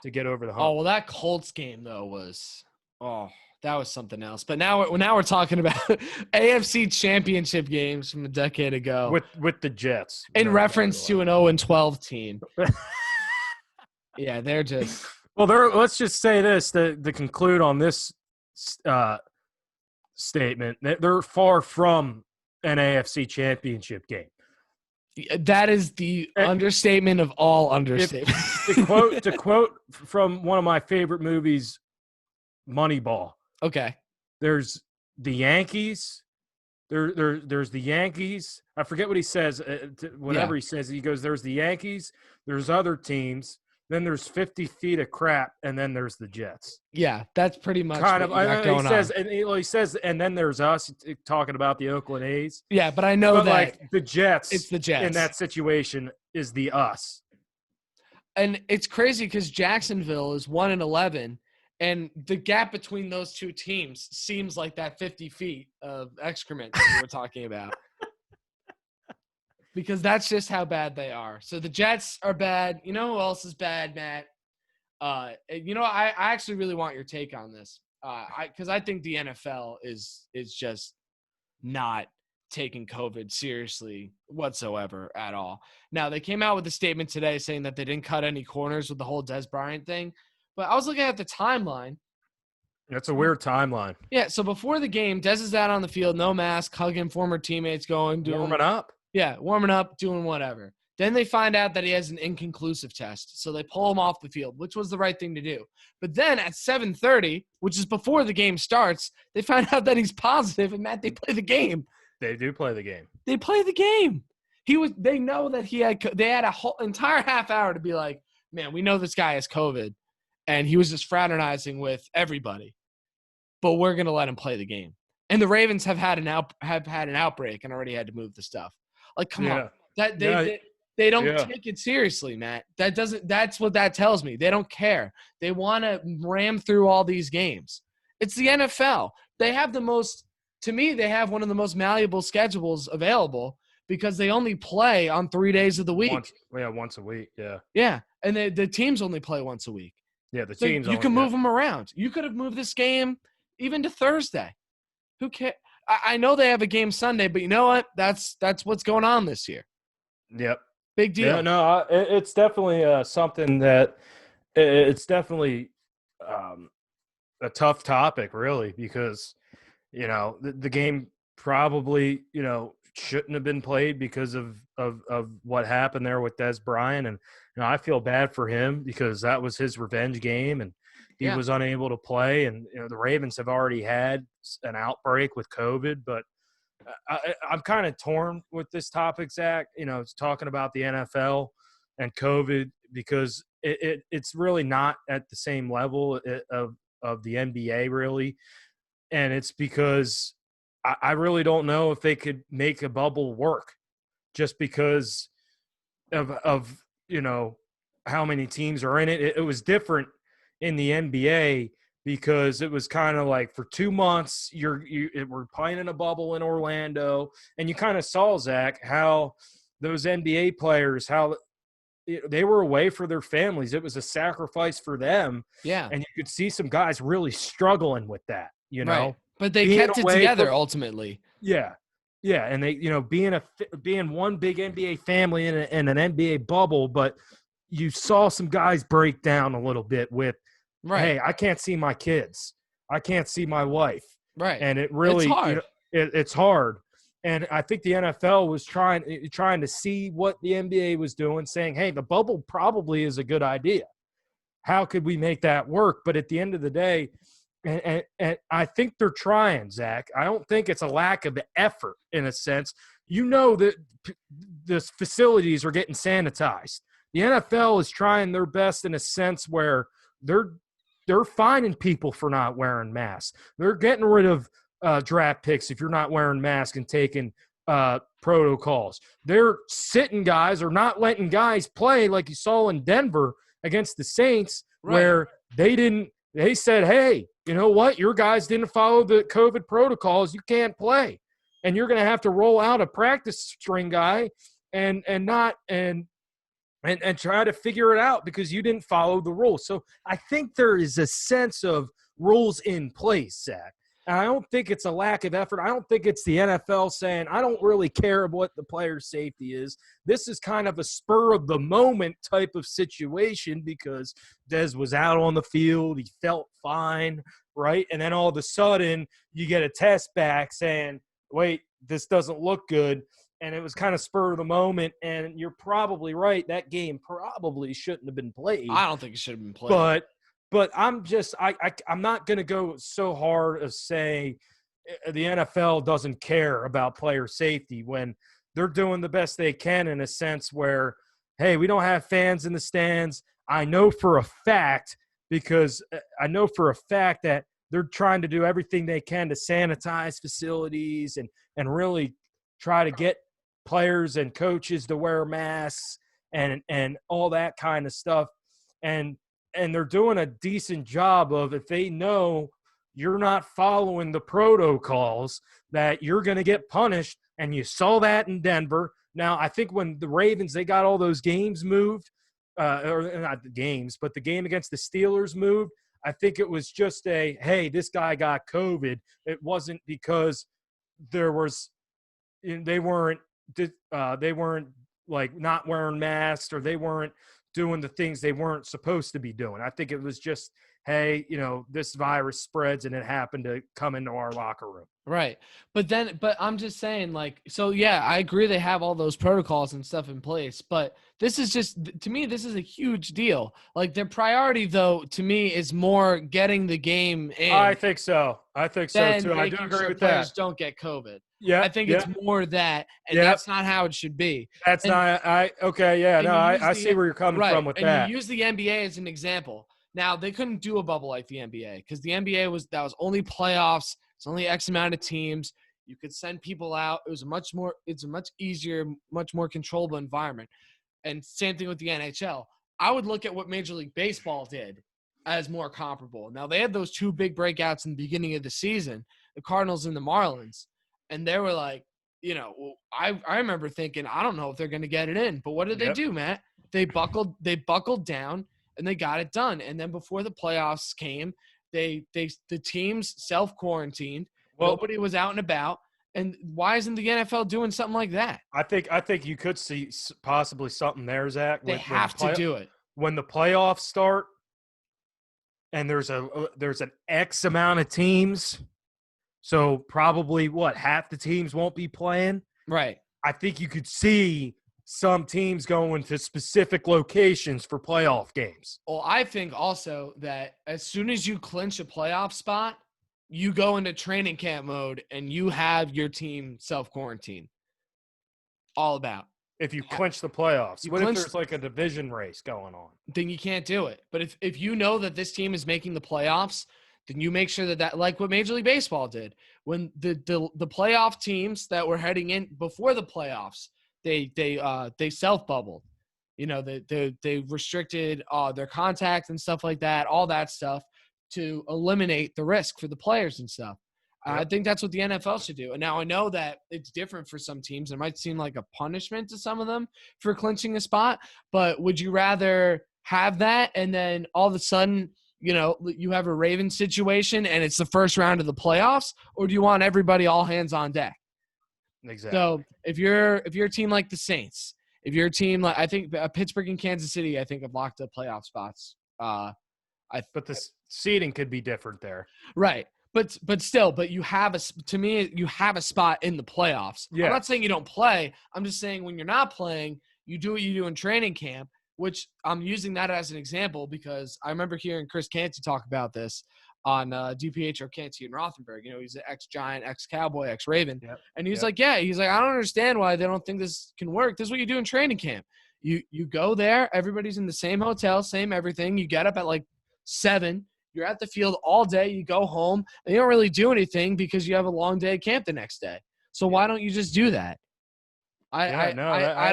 B: get over the hump.
A: Oh, well, that Colts game though was that was something else. But now we're talking about AFC championship games from a decade ago
B: with the Jets
A: in reference to an 0-12 team. Yeah, they're just
B: let's just say this to conclude on this statement. They're far from an AFC championship game.
A: That is the understatement of all understatements.
B: To quote from one of my favorite movies, Moneyball.
A: Okay.
B: There's the Yankees. There's the Yankees. I forget what he says. He says, he goes, there's the Yankees. There's other teams. Then there's 50 feet of crap, and then there's the Jets.
A: Yeah, that's pretty much kind of going on.
B: He says, and then there's us talking about the Oakland A's.
A: Yeah, but I know that
B: like the Jets.
A: It's the Jets
B: in that situation is the us.
A: And it's crazy because Jacksonville is 1-11, and the gap between those two teams seems like that 50 feet of excrement that we were talking about. Because that's just how bad they are. So the Jets are bad. You know who else is bad, Matt? I actually really want your take on this. Because I think the NFL is just not taking COVID seriously whatsoever at all. Now, they came out with a statement today saying that they didn't cut any corners with the whole Dez Bryant thing. But I was looking at the timeline.
B: That's a weird timeline.
A: Yeah, so before the game, Dez is out on the field, no mask, hugging former teammates, warming
B: up.
A: Yeah, warming up, doing whatever. Then they find out that he has an inconclusive test, so they pull him off the field, which was the right thing to do. But then at 7:30, which is before the game starts, they find out that he's positive, and Matt, they play the game.
B: They do play the game.
A: They play the game. They know that they had a whole entire half hour to be like, man, we know this guy has COVID, and he was just fraternizing with everybody, but we're gonna let him play the game. And the Ravens have had an outbreak and already had to move the stuff. Like, come on. They don't take it seriously, Matt. That's what that tells me. They don't care. They want to ram through all these games. It's the NFL. They have they have one of the most malleable schedules available because they only play on 3 days of the week.
B: Once a week, yeah.
A: Yeah, and the teams only play once a week.
B: Yeah, the teams.
A: You can move them around. You could have moved this game even to Thursday. Who cares? I know they have a game Sunday, but you know what? That's what's going on this year.
B: Yep.
A: Big deal.
B: Yeah, no, it's definitely something that it's definitely a tough topic, really, because, the game probably, shouldn't have been played because of what happened there with Dez Bryant. And, I feel bad for him because that was his revenge game, and he was unable to play. And, the Ravens have already had an outbreak with COVID, but I'm kind of torn with this topic, Zach. It's talking about the NFL and COVID because it's really not at the same level of the NBA, really. And it's because I really don't know if they could make a bubble work just because of how many teams are in it. It was different in the NBA because it was kind of like for 2 months we're playing in a bubble in Orlando, and you kind of saw, Zach, how those NBA players, how they were away for their families. It was a sacrifice for them.
A: Yeah.
B: And you could see some guys really struggling with that,
A: Right. But they
B: being
A: kept it
B: away
A: together
B: from,
A: ultimately.
B: yeah. Yeah. And they, being one big NBA family in an NBA bubble, but you saw some guys break down a little bit with,
A: Right.
B: hey, I can't see my kids. I can't see my wife.
A: Right.
B: And it really,
A: It's hard.
B: It's hard. And I think the NFL was trying to see what the NBA was doing, saying, hey, the bubble probably is a good idea. How could we make that work? But at the end of the day, and I think they're trying, Zach. I don't think it's a lack of effort in a sense. That the facilities are getting sanitized. The NFL is trying their best in a sense where they're fining people for not wearing masks. They're getting rid of draft picks if you're not wearing masks and taking protocols. They're sitting guys or not letting guys play like you saw in Denver against the Saints, right, where they said, hey, you know what? Your guys didn't follow the COVID protocols. You can't play. And you're going to have to roll out a practice string guy and try to figure it out because you didn't follow the rules. So I think there is a sense of rules in place, Zach. And I don't think it's a lack of effort. I don't think it's the NFL saying, I don't really care what the player's safety is. This is kind of a spur of the moment type of situation because Dez was out on the field. He felt fine, right? And then all of a sudden you get a test back saying, wait, this doesn't look good. And it was kind of spur of the moment. And you're probably right. That game probably shouldn't have been played.
A: I don't think it should have been played.
B: But I'm not going to go so hard as say the NFL doesn't care about player safety when they're doing the best they can in a sense where, hey, we don't have fans in the stands. I know for a fact that they're trying to do everything they can to sanitize facilities and really try to get players and coaches to wear masks and all that kind of stuff. And they're doing a decent job of if they know you're not following the protocols that you're going to get punished. And you saw that in Denver. Now, I think when the Ravens, they got all those games moved, or not the games, but the game against the Steelers moved. I think it was just hey, this guy got COVID. It wasn't because they weren't like not wearing masks or they weren't doing the things they weren't supposed to be doing. I think it was just, hey, this virus spreads and it happened to come into our locker room.
A: Right. But I'm just saying, so yeah, I agree they have all those protocols and stuff in place, but this is just, to me, this is a huge deal. Like their priority though, to me, is more getting the game in.
B: I think so too. I do agree with that.
A: Don't get COVID.
B: Yeah.
A: I think it's more that, and that's not how it should be.
B: That's okay. Yeah. No, I see where you're coming from with that.
A: And you use the NBA as an example. Now they couldn't do a bubble like the NBA because the NBA was only playoffs. It's only X amount of teams. You could send people out. It's a much easier, much more controllable environment. And same thing with the NHL. I would look at what Major League Baseball did as more comparable. Now they had those two big breakouts in the beginning of the season, the Cardinals and the Marlins. And they were like, I remember thinking, I don't know if they're going to get it in. But what did they do, Matt? They buckled down and they got it done. And then before the playoffs came, the teams self-quarantined. Well, nobody was out and about. And why isn't the NFL doing something like that?
B: I think you could see possibly something there, Zach.
A: They have to do it.
B: When the playoffs start and there's an X amount of teams, so probably half the teams won't be playing.
A: Right.
B: I think you could see some teams going to specific locations for playoff games.
A: Well, I think also that as soon as you clinch a playoff spot, you go into training camp mode and you have your team self-quarantine. All about.
B: If you clinch the playoffs. What if there's like a division race going on?
A: Then you can't do it. But if you know that this team is making the playoffs, then you make sure that like what Major League Baseball did. When the playoff teams that were heading in before the playoffs, they self-bubbled. They restricted their contacts and stuff like that, all that stuff to eliminate the risk for the players and stuff. I think that's what the NFL should do. And now I know that it's different for some teams. It might seem like a punishment to some of them for clinching a spot, but would you rather have that and then all of a sudden, you have a Ravens situation and it's the first round of the playoffs, or do you want everybody all hands on deck?
B: Exactly.
A: So if you're a team like the Saints, if you're a team like I think Pittsburgh and Kansas City, I think have locked up playoff spots.
B: But the seeding could be different there,
A: right? But still, you have you have a spot in the playoffs. Yeah. I'm not saying you don't play. I'm just saying when you're not playing, you do what you do in training camp. Which I'm using that as an example because I remember hearing Chris Canty talk about this on DPH or Canty and Rothenberg. He's an ex-Giant, ex-Cowboy, ex-Raven. Yep. And he's like, I don't understand why they don't think this can work. This is what you do in training camp. You go there. Everybody's in the same hotel, same everything. You get up at like 7. You're at the field all day. You go home. And you don't really do anything because you have a long day at camp the next day. So why don't you just do that? I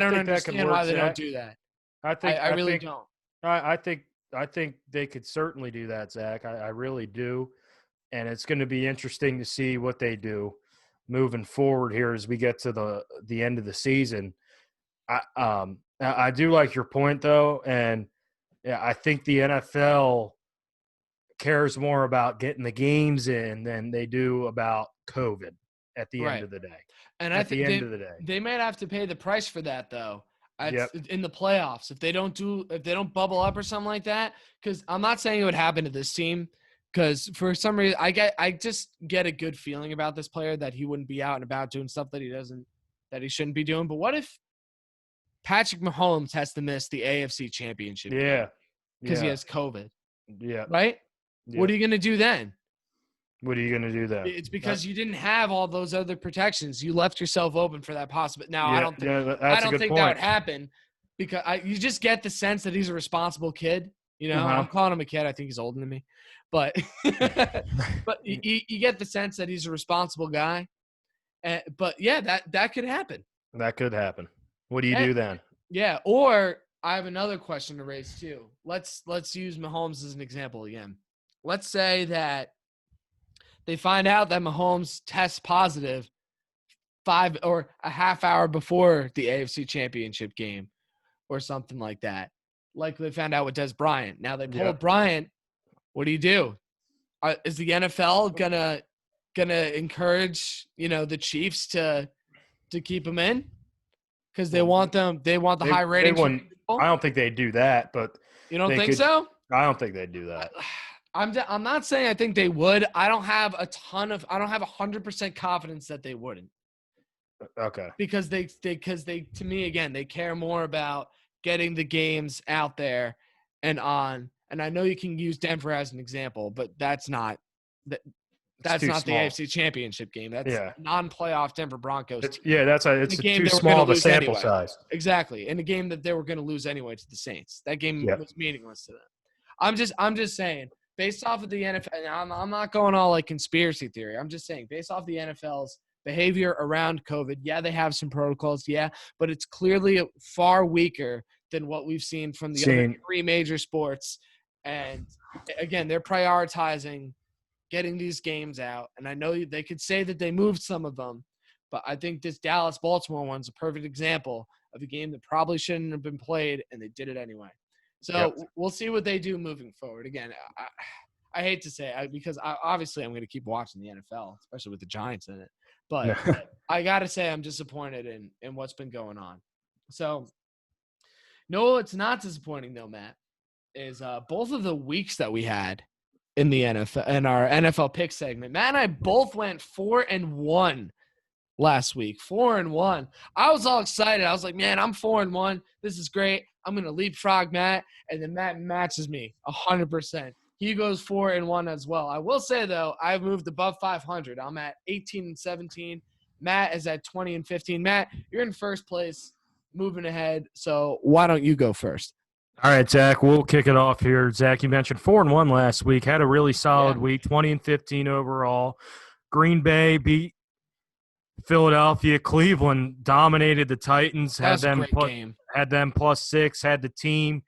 A: don't understand why they don't do that. I really don't.
B: I think they could certainly do that, Zach. I really do. And it's going to be interesting to see what they do moving forward here as we get to the end of the season. I do like your point, though. And I think the NFL cares more about getting the games in than they do about COVID at the end of the day.
A: And I think they might have to pay the price for that, though. In the playoffs, if they don't bubble up or something like that, because I'm not saying it would happen to this team, because for some reason I just get a good feeling about this player that he wouldn't be out and about doing stuff that he shouldn't be doing. But what if Patrick Mahomes has to miss the AFC Championship? Because he has COVID.
B: Yeah.
A: Right. Yeah. What are you going to do then?
B: What are you going to do then?
A: It's because you didn't have all those other protections. You left yourself open for that possibility. Now, I don't think that would happen because you just get the sense that he's a responsible kid. I'm calling him a kid. I think he's older than me. But you get the sense that he's a responsible guy. But, that could happen.
B: That could happen. What do you do then?
A: Yeah, or I have another question to raise too. Let's use Mahomes as an example again. Let's say that they find out that Mahomes tests positive 5 or a half hour before the AFC Championship game or something like that. Like they found out with Des Bryant. Now they pulled Bryant. What do you do? Is the NFL gonna encourage the Chiefs to keep him in because they want them? They want the high ratings.
B: I don't think they'd do that, but
A: you don't think so?
B: I don't think they'd do that.
A: I'm not saying I think they would. I don't have 100% confidence that they wouldn't.
B: Okay.
A: Because they to me again, they care more about getting the games out there and on. And I know you can use Denver as an example, but that's not the AFC Championship game. That's non-playoff Denver Broncos.
B: It's too small of a sample size.
A: Exactly. In a game that they were going to lose anyway to the Saints. That game was meaningless to them. I'm just saying, based off of the NFL, and I'm not going all like conspiracy theory. I'm just saying, based off the NFL's behavior around COVID, they have some protocols, but it's clearly far weaker than what we've seen from the other 3 major sports. And again, they're prioritizing getting these games out. And I know they could say that they moved some of them, but I think this Dallas-Baltimore one's a perfect example of a game that probably shouldn't have been played, and they did it anyway. So we'll see what they do moving forward. Again, I hate to say it because obviously I'm going to keep watching the NFL, especially with the Giants in it. But I got to say I'm disappointed in what's been going on. So, no, it's not disappointing though, Matt, is both of the weeks that we had in the NFL, in our NFL pick segment, Matt and I both went 4-1 last week. 4-1. I was all excited. I was like, man, I'm 4-1. This is great. I'm going to leapfrog Matt. And then Matt matches me 100%. He goes 4-1 as well. I will say, though, I've moved above 500. I'm at 18-17. Matt is at 20-15. Matt, you're in first place, moving ahead. So why don't you go first?
B: All right, Zach, we'll kick it off here. Zach, you mentioned 4-1 last week. Had a really solid week, 20-15 overall. Green Bay beat Philadelphia. Cleveland dominated the Titans. Had them +6. Had the team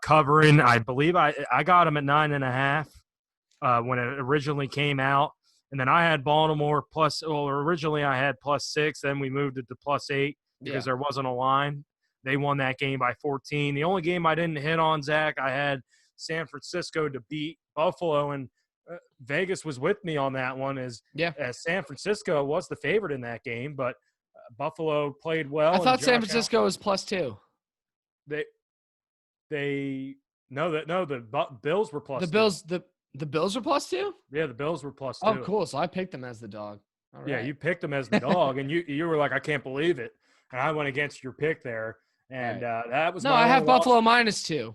B: covering. I believe I got them at 9.5 when it originally came out, And then I had Baltimore originally I had +6. Then we moved it to +8 because there wasn't a line. They won that game by 14. The only game I didn't hit on, Zach, I had San Francisco to beat Buffalo, and Vegas was with me on that one as San Francisco was the favorite in that game, but Buffalo played well.
A: I thought San Francisco was +2.
B: The Bills were +2.
A: The Bills were +2?
B: Yeah, the Bills were +2.
A: Oh, cool. So I picked them as the dog. All right.
B: Yeah, you picked them as the dog, and you were like, I can't believe it. And I went against your pick there. And that was
A: I have Buffalo -2.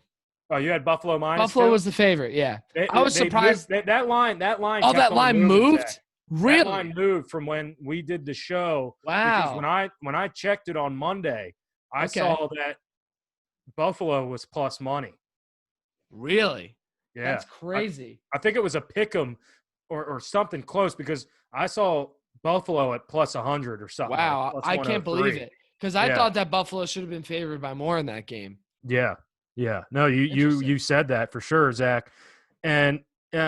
B: Oh, you had Buffalo -2?
A: Buffalo was the favorite, yeah. I was surprised.
B: That line.
A: Oh, that line moved? Really?
B: That line moved from when we did the show.
A: Wow.
B: Because when I checked it on Monday, I saw that Buffalo was plus money.
A: Really?
B: Yeah.
A: That's crazy.
B: I think it was a pick 'em or something close because I saw Buffalo at +100 or something.
A: Wow,
B: like
A: I can't believe it. Because I thought that Buffalo should have been favored by more in that game.
B: Yeah. Yeah. No, you said that for sure, Zach. And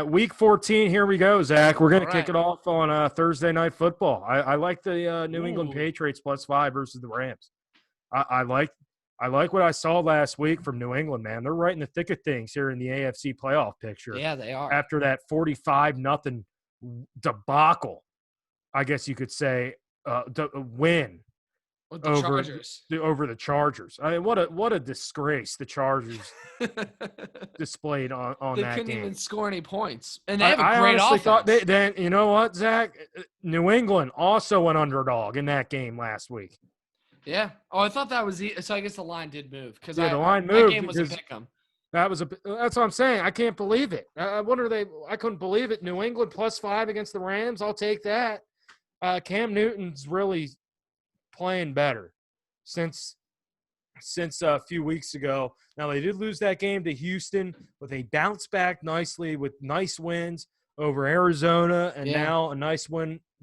B: week 14, here we go, Zach. We're going to kick it off on Thursday Night Football. I like the New England Patriots +5 versus the Rams. I like what I saw last week from New England, man. They're right in the thick of things here in the AFC playoff picture.
A: Yeah, they are.
B: After that 45-0 debacle, I guess you could say, win. Over the Chargers. I mean, what a disgrace the Chargers displayed on that game.
A: They couldn't even score any points, and they have a great offense.
B: Thought then you know what, Zach? New England also an underdog in that game last week.
A: Yeah. Oh, I thought that was so. I guess the line did move because
B: the line moved.
A: That game was a pick 'em.
B: That's what I'm saying. I can't believe it. I couldn't believe it. New England +5 against the Rams. I'll take that. Cam Newton's really playing better since a few weeks ago. Now, they did lose that game to Houston, but they bounced back nicely with nice wins over Arizona and now a nice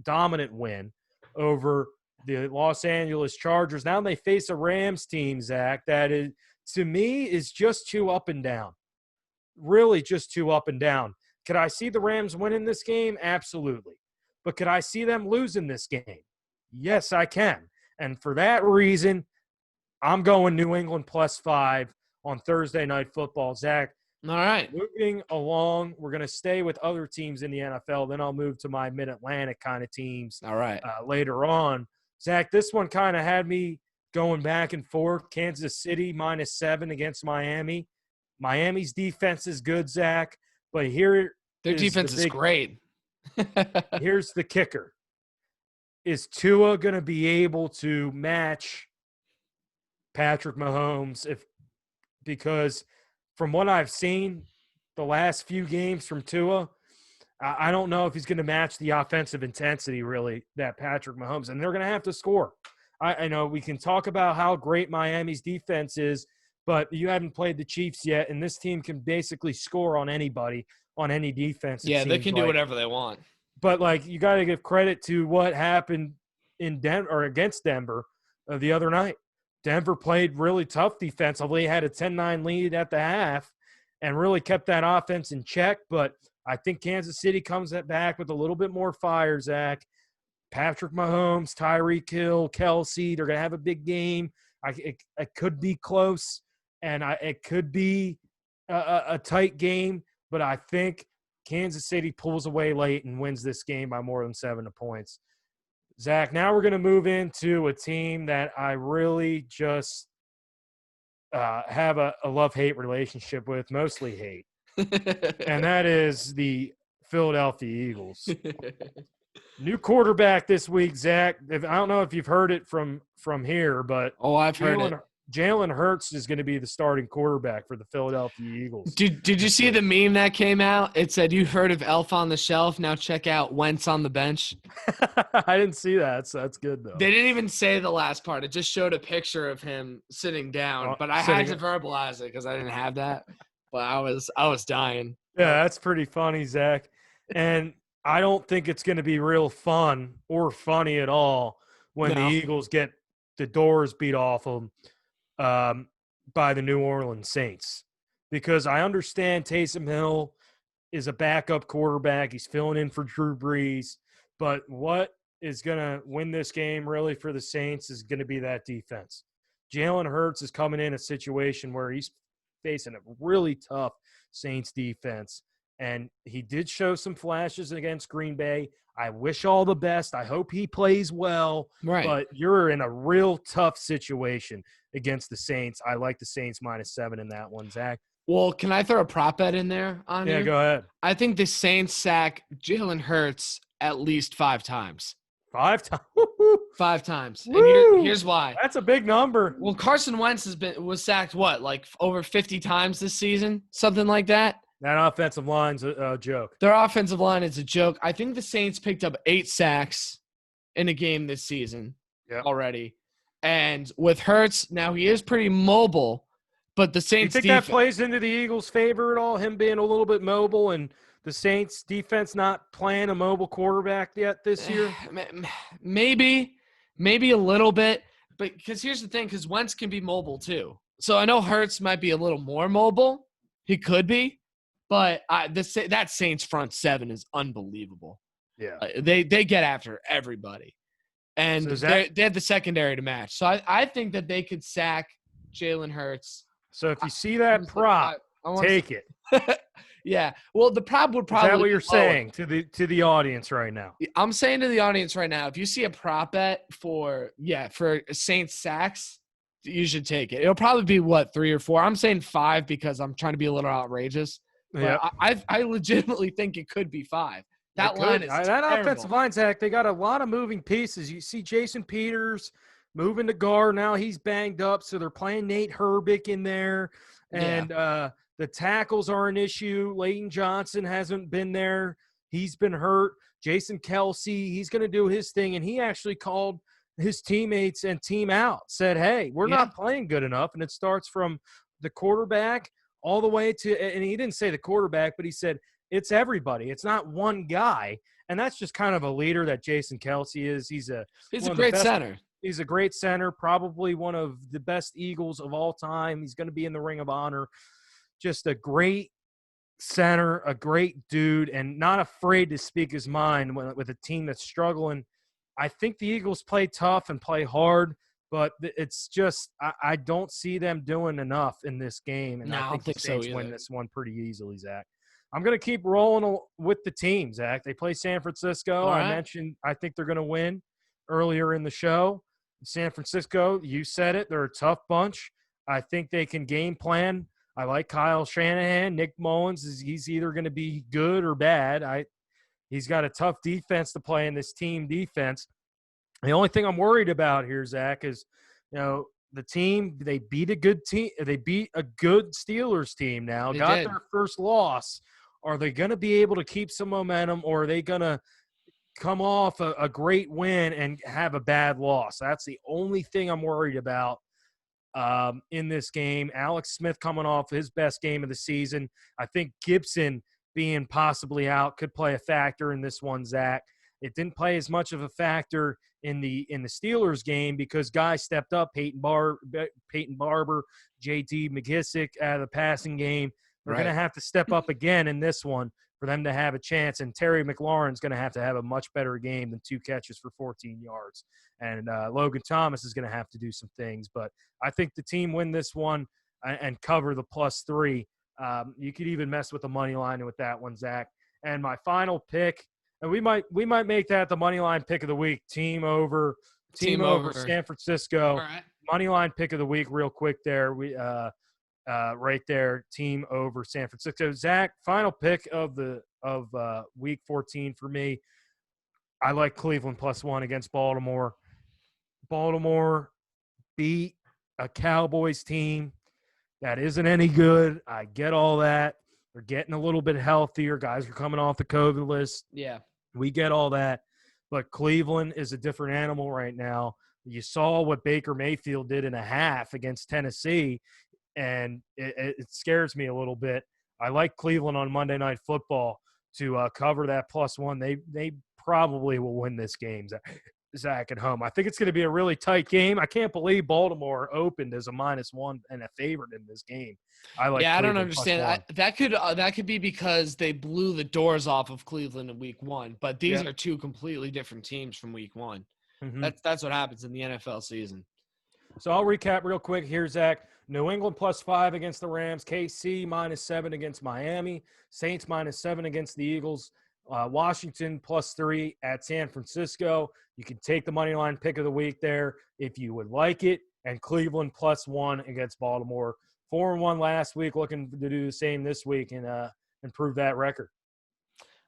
B: dominant win over the Los Angeles Chargers. Now they face a Rams team, Zach, that is, to me, is just too up and down. Really just too up and down. Could I see the Rams winning this game? Absolutely. But could I see them losing this game? Yes, I can. And for that reason, I'm going New England +5 on Thursday Night Football. Zach,
A: all right.
B: Moving along, we're going to stay with other teams in the NFL. Then I'll move to my Mid-Atlantic kind of teams later on. Zach, this one kind of had me going back and forth. Kansas City -7 against Miami. Miami's defense is good, Zach, but their
A: defense is great.
B: Here's the kicker. Is Tua going to be able to match Patrick Mahomes? Because from what I've seen the last few games from Tua, I don't know if he's going to match the offensive intensity, really, that Patrick Mahomes. And they're going to have to score. I know we can talk about how great Miami's defense is, but you haven't played the Chiefs yet, and this team can basically score on anybody, on any defense.
A: Yeah, they can do whatever they want.
B: But, you got to give credit to what happened in Denver or against Denver the other night. Denver played really tough defensively, had a 10-9 lead at the half, and really kept that offense in check. But I think Kansas City comes back with a little bit more fire, Zach. Patrick Mahomes, Tyreek Hill, Kelsey, they're going to have a big game. It could be close, and it could be a tight game, but I think Kansas City pulls away late and wins this game by more than 7 points. Zach, now we're going to move into a team that I really just have a love-hate relationship with, mostly hate, and that is the Philadelphia Eagles. New quarterback this week, Zach. I don't know if you've heard it from here, but
A: I've heard it.
B: Jalen Hurts is going to be the starting quarterback for the Philadelphia Eagles.
A: Did you see the meme that came out? It said, "You've heard of Elf on the Shelf. Now check out Wentz on the bench."
B: I didn't see that. That's good, though.
A: They didn't even say the last part. It just showed a picture of him sitting down. But I had to verbalize it because I didn't have that. But I was dying.
B: Yeah, that's pretty funny, Zach. And I don't think it's going to be real fun or funny at all when the Eagles get the doors beat off them by the New Orleans Saints, because I understand Taysom Hill is a backup quarterback. He's filling in for Drew Brees. But what is going to win this game really for the Saints is going to be that defense. Jalen Hurts is coming in a situation where he's facing a really tough Saints defense. And he did show some flashes against Green Bay. I wish all the best. I hope he plays well.
A: Right.
B: But you're in a real tough situation against the Saints. I like the Saints -7 in that one, Zach.
A: Well, can I throw a prop bet in there on you?
B: Yeah, go ahead.
A: I think the Saints sack Jalen Hurts at least 5 times.
B: 5 times?
A: 5 times.
B: Woo!
A: And here's why.
B: That's a big number.
A: Well, Carson Wentz was sacked, like over 50 times this season? Something like that?
B: That offensive line's a joke.
A: Their offensive line is a joke. I think the Saints picked up 8 sacks in a game this season already. And with Hurts, now he is pretty mobile, but the Saints
B: you think that plays into the Eagles' favor at all, him being a little bit mobile and the Saints' defense not playing a mobile quarterback yet this year?
A: Maybe a little bit. But because here's the thing, because Wentz can be mobile too. So I know Hurts might be a little more mobile. He could be. But that Saints front 7 is unbelievable.
B: Yeah.
A: They get after everybody. And
B: So
A: they had the secondary to match. So I think that they could sack Jalen Hurts.
B: So if you see that prop, take it.
A: Yeah. Well, the prop would probably –
B: Is that what you're saying to the audience right now?
A: I'm saying to the audience right now, if you see a prop bet for Saints sacks, you should take it. It'll probably be, 3 or 4? I'm saying 5 because I'm trying to be a little outrageous.
B: Yeah,
A: I legitimately think it could be 5. That line is
B: that
A: terrible.
B: offensive line, Zach. They got a lot of moving pieces. You see Jason Peters moving to guard. Now he's banged up, so they're playing Nate Herbig in there, and the tackles are an issue. Leighton Johnson hasn't been there. He's been hurt. Jason Kelsey, he's going to do his thing, and he actually called his teammates and team out. Said, "Hey, we're not playing good enough," and it starts from the quarterback all the way to, and he didn't say the quarterback, but he said it's everybody. It's not one guy. And that's just kind of a leader that Jason Kelsey is. He's a
A: great center.
B: He's a great center, probably one of the best Eagles of all time. He's going to be in the Ring of Honor. Just a great center, a great dude, and not afraid to speak his mind with a team that's struggling. I think the Eagles play tough and play hard, but it's just I don't see them doing enough in this game. And I think the Saints win this one pretty easily, Zach. I'm going to keep rolling with the team, Zach. They play San Francisco.
A: Right.
B: I mentioned I think they're going to win earlier in the show. San Francisco, you said it, they're a tough bunch. I think they can game plan. I like Kyle Shanahan. Nick Mullins, he's either going to be good or bad. He's got a tough defense to play in this team defense. The only thing I'm worried about here, Zach, is, the team, they beat a good team. They beat a good Steelers team now, their first loss. Are they going to be able to keep some momentum, or are they going to come off a great win and have a bad loss? That's the only thing I'm worried about in this game. Alex Smith coming off his best game of the season. I think Gibson being possibly out could play a factor in this one, Zach. It didn't play as much of a factor in the Steelers game because guys stepped up. Peyton Barber, J.D. McKissick out of the passing game. They're going to have to step up again in this one for them to have a chance. And Terry McLaurin's going to have a much better game than 2 catches for 14 yards. And Logan Thomas is going to have to do some things. But I think the team win this one and cover the +3. You could even mess with the money line with that one, Zach. And my final pick, and we might make that the money line pick of the week. Team over San Francisco.
A: All right.
B: Money line pick of the week, real quick there. We right there, team over San Francisco. Zach, final pick of week 14 for me. I like Cleveland +1 against Baltimore. Baltimore beat a Cowboys team that isn't any good. I get all that. They're getting a little bit healthier. Guys are coming off the COVID list.
A: Yeah.
B: We get all that. But Cleveland is a different animal right now. You saw what Baker Mayfield did in a half against Tennessee, and it scares me a little bit. I like Cleveland on Monday Night Football to cover that +1. They probably will win this game. Zack, at home. I think it's going to be a really tight game. I can't believe Baltimore opened as a -1 and a favorite in this game. I like
A: Yeah, I don't
B: Cleveland
A: understand.
B: +1.
A: That could be because they blew the doors off of Cleveland in week 1, but these
B: Yeah.
A: are two completely different teams from week 1.
B: Mm-hmm.
A: That's what happens in the NFL season.
B: So I'll recap real quick here, Zack. New England +5 against the Rams. KC -7 against Miami. Saints -7 against the Eagles. Washington +3 at San Francisco. You can take the money line pick of the week there if you would like it. And Cleveland +1 against Baltimore. 4-1 last week, looking to do the same this week and improve that record.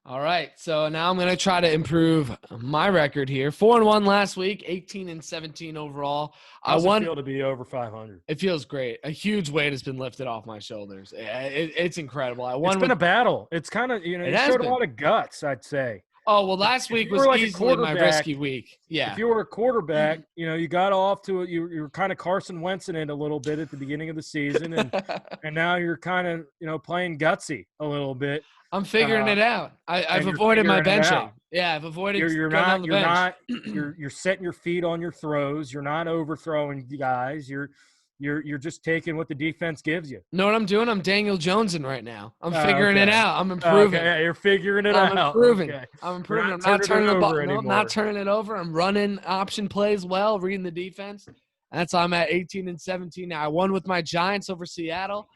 A: All right, so now I'm going to try to improve my record here. 4-1 last week, 18-17 overall.
B: How's it feel to be over 500?
A: It feels great. A huge weight has been lifted off my shoulders. It's incredible.
B: It's been a battle. It's kind of, you showed a lot of guts, I'd say.
A: Oh, well, last week was like easily my risky week. Yeah.
B: If you were a quarterback, you got off to it. You were kind of Carson Wentzing it a little bit at the beginning of the season, and now you're kind of, playing gutsy a little bit.
A: I'm figuring it out. I've avoided my benching. Yeah, I've avoided.
B: You're setting your feet on your throws. You're not overthrowing guys. You're just taking what the defense gives you.
A: Know what I'm doing? I'm Daniel Jonesing right now. I'm figuring it out. I'm improving.
B: Okay, yeah, you're figuring it out.
A: I'm improving.
B: Okay.
A: I'm improving. I'm not turning it over anymore. I'm not turning it over. I'm running option plays well, reading the defense. That's how I'm at 18-17 now. I won with my Giants over Seattle.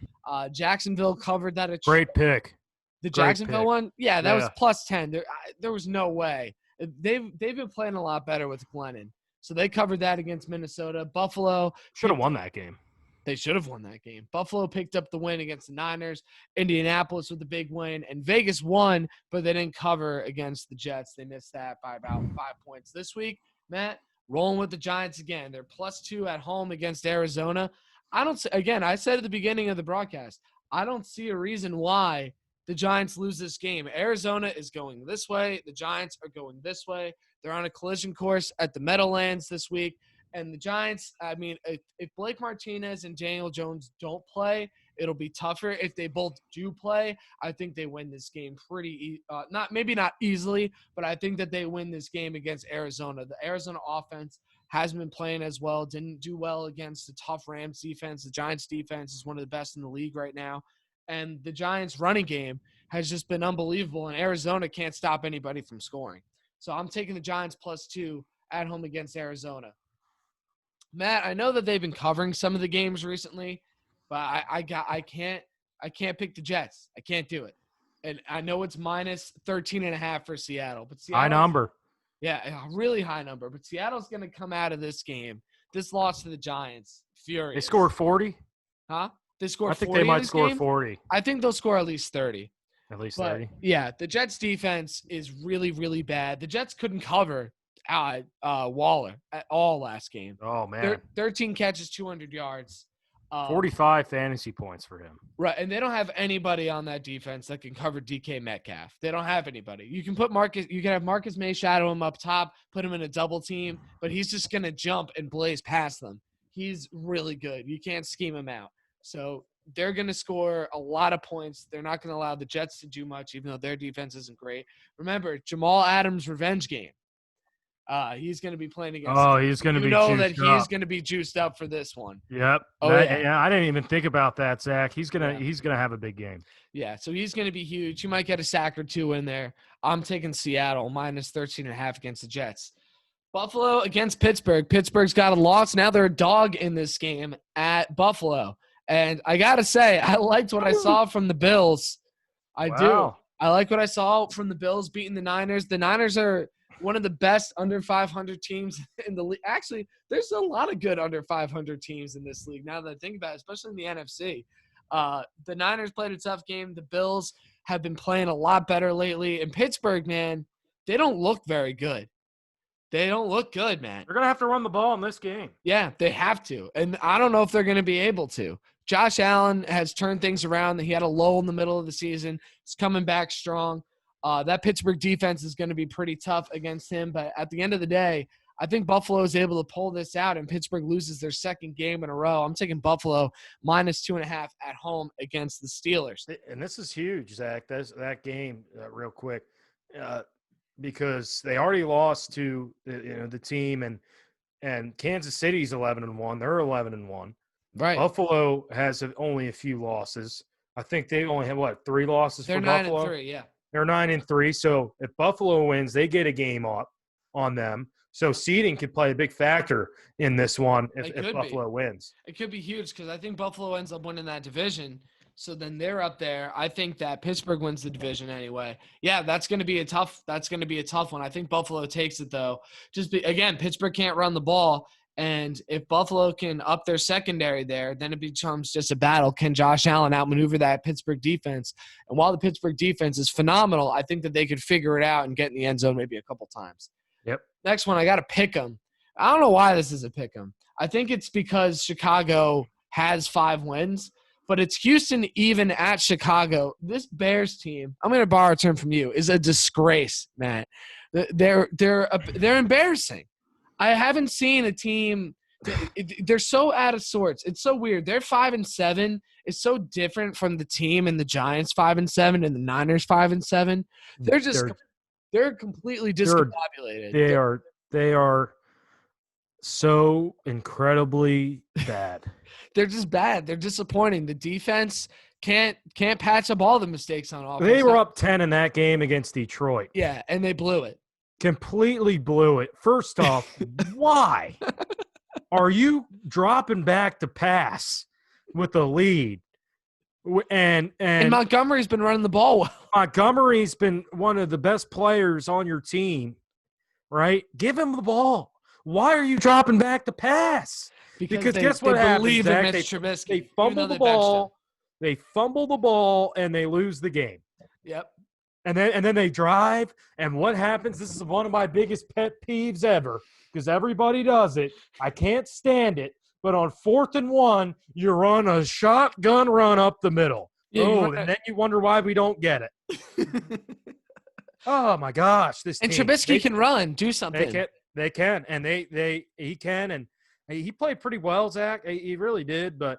A: Jacksonville covered that.
B: Great pick.
A: The Jacksonville one? Yeah, that was +10. There was no way. They've been playing a lot better with Glennon. So they covered that against Minnesota. Buffalo
B: should have won that game.
A: They should have won that game. Buffalo picked up the win against the Niners. Indianapolis with the big win. And Vegas won, but they didn't cover against the Jets. They missed that by about 5 points. This week, Matt, rolling with the Giants again. They're +2 at home against Arizona. I said at the beginning of the broadcast, I don't see a reason why the Giants lose this game. Arizona is going this way. The Giants are going this way. They're on a collision course at the Meadowlands this week. And the Giants, if Blake Martinez and Daniel Jones don't play, it'll be tougher. If they both do play, I think they win this game maybe not easily, but I think that they win this game against Arizona. The Arizona offense hasn't been playing as well, didn't do well against the tough Rams defense. The Giants defense is one of the best in the league right now. And the Giants' running game has just been unbelievable, and Arizona can't stop anybody from scoring. So I'm taking the Giants +2 at home against Arizona. Matt, I know that they've been covering some of the games recently, but I can't pick the Jets. I can't do it. And I know it's -13.5 for Seattle, but Seattle,
B: high number.
A: Yeah, a really high number. But Seattle's going to come out of this game, this loss to the Giants, furious.
B: They scored 40?
A: Huh? They scored 40.
B: I think they might score 40.
A: I think they'll score at least 30.
B: At least 30.
A: Yeah, the Jets' defense is really, really bad. The Jets couldn't cover Waller at all last game.
B: Oh, man.
A: 13 catches, 200 yards.
B: 45 fantasy points for him.
A: Right, and they don't have anybody on that defense that can cover DK Metcalf. They don't have anybody. You can have Marcus May shadow him up top, put him in a double team, but he's just going to jump and blaze past them. He's really good. You can't scheme him out. So they're going to score a lot of points. They're not going to allow the Jets to do much, even though their defense isn't great. Remember, Jamal Adams' revenge game. He's going to be playing against.
B: Oh, he's going to be.
A: He's going to be juiced up for this one.
B: Yep. Yeah. I didn't even think about that, Zach. He's gonna have a big game.
A: Yeah. So he's going to be huge. You might get a sack or two in there. I'm taking Seattle -13.5 against the Jets. Buffalo against Pittsburgh. Pittsburgh's got a loss. Now they're a dog in this game at Buffalo. And I got to say, I liked what I saw from the Bills. I do. I like what I saw from the Bills beating the Niners. The Niners are one of the best under 500 teams in the league. Actually, there's a lot of good under 500 teams in this league now that I think about it, especially in the NFC. The Niners played a tough game. The Bills have been playing a lot better lately. And Pittsburgh, man, they don't look very good. They don't look good, man.
B: They're going to have to run the ball in this game.
A: Yeah, they have to. And I don't know if they're going to be able to. Josh Allen has turned things around. He had a lull in the middle of the season. He's coming back strong. That Pittsburgh defense is going to be pretty tough against him. But at the end of the day, I think Buffalo is able to pull this out, and Pittsburgh loses their second game in a row. I'm taking Buffalo -2.5 at home against the Steelers.
B: And this is huge, Zach. That game, real quick. because they already lost to the team, and Kansas City's 11-1. They're 11-1.
A: Right.
B: Buffalo has only a few losses. I think they only have 3 losses
A: They're
B: for Buffalo.
A: 9-3. Yeah.
B: They're 9-3. So if Buffalo wins, they get a game up on them. So seeding could play a big factor in this one if Buffalo wins.
A: It could be huge because I think Buffalo ends up winning that division. So then they're up there. I think that Pittsburgh wins the division anyway. Yeah, that's going to be a tough one. I think Buffalo takes it though. Again, Pittsburgh can't run the ball, and if Buffalo can up their secondary there, then it becomes just a battle. Can Josh Allen outmaneuver that Pittsburgh defense? And while the Pittsburgh defense is phenomenal, I think that they could figure it out and get in the end zone maybe a couple times.
B: Yep.
A: Next one, I got to pick them. I don't know why this is a pick 'em. I think it's because Chicago has 5 wins, but it's Houston even at Chicago. This Bears team, I'm going to borrow a term from you, is a disgrace, Matt. They're embarrassing. I haven't seen a team. They're so out of sorts. It's so weird. They're 5-7. It's so different from the team and the Giants 5-7 and the Niners 5-7. They're completely discombobulated.
B: They are so incredibly bad.
A: They're just bad. They're disappointing. The defense can't patch up all the mistakes on offense.
B: They were up 10 in that game against Detroit.
A: Yeah, and they blew it.
B: Completely blew it. First off, why are you dropping back to pass with the lead? And
A: Montgomery's been running the ball well.
B: Montgomery's been one of the best players on your team, right? Give him the ball. Why are you dropping back to pass?
A: Because
B: guess what happens, Zack?
A: They
B: fumble the ball. They fumble the ball and they lose the game.
A: Yep.
B: And then they drive, and what happens? This is one of my biggest pet peeves ever because everybody does it. I can't stand it. But on 4th and 1, you run a shotgun run up the middle. Yeah, and then you wonder why we don't get it. Oh my gosh, this team.
A: Trubisky can run, do something.
B: They can, and he can, and he played pretty well, Zack. He really did, but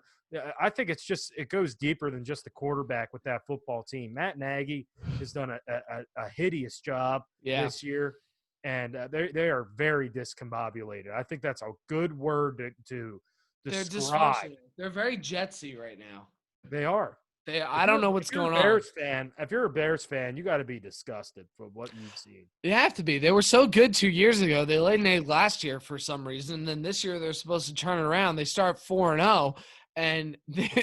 B: I think it goes deeper than just the quarterback with that football team. Matt Nagy has done a hideous job this year, and they are very discombobulated. I think that's a good word to describe.
A: They're very Jetsy right now.
B: They are.
A: I don't know what's going on.
B: If you're a Bears fan, you got to be disgusted from what you've seen.
A: You have to be. They were so good 2 years ago. They laid an egg last year for some reason. And then this year they're supposed to turn it around. They start 4-0, and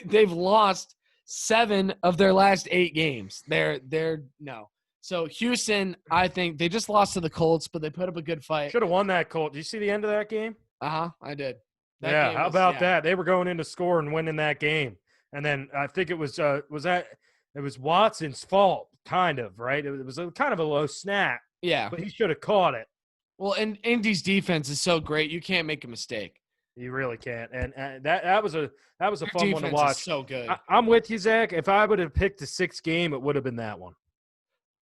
A: they've lost 7 of their last 8 games. No. So Houston, I think they just lost to the Colts, but they put up a good fight.
B: Should have won that Colt. Did you see the end of that game?
A: I did.
B: How about that? They were going in to score and winning that game. And then I think it was Watson's fault, kind of, right? It was kind of a low snap.
A: Yeah.
B: But he should have caught it.
A: Well, and Indy's defense is so great, you can't make a mistake.
B: You really can't. And that was a fun one to watch.
A: Is so good.
B: I'm with you, Zack. If I would have picked the 6th game, it would have been that one.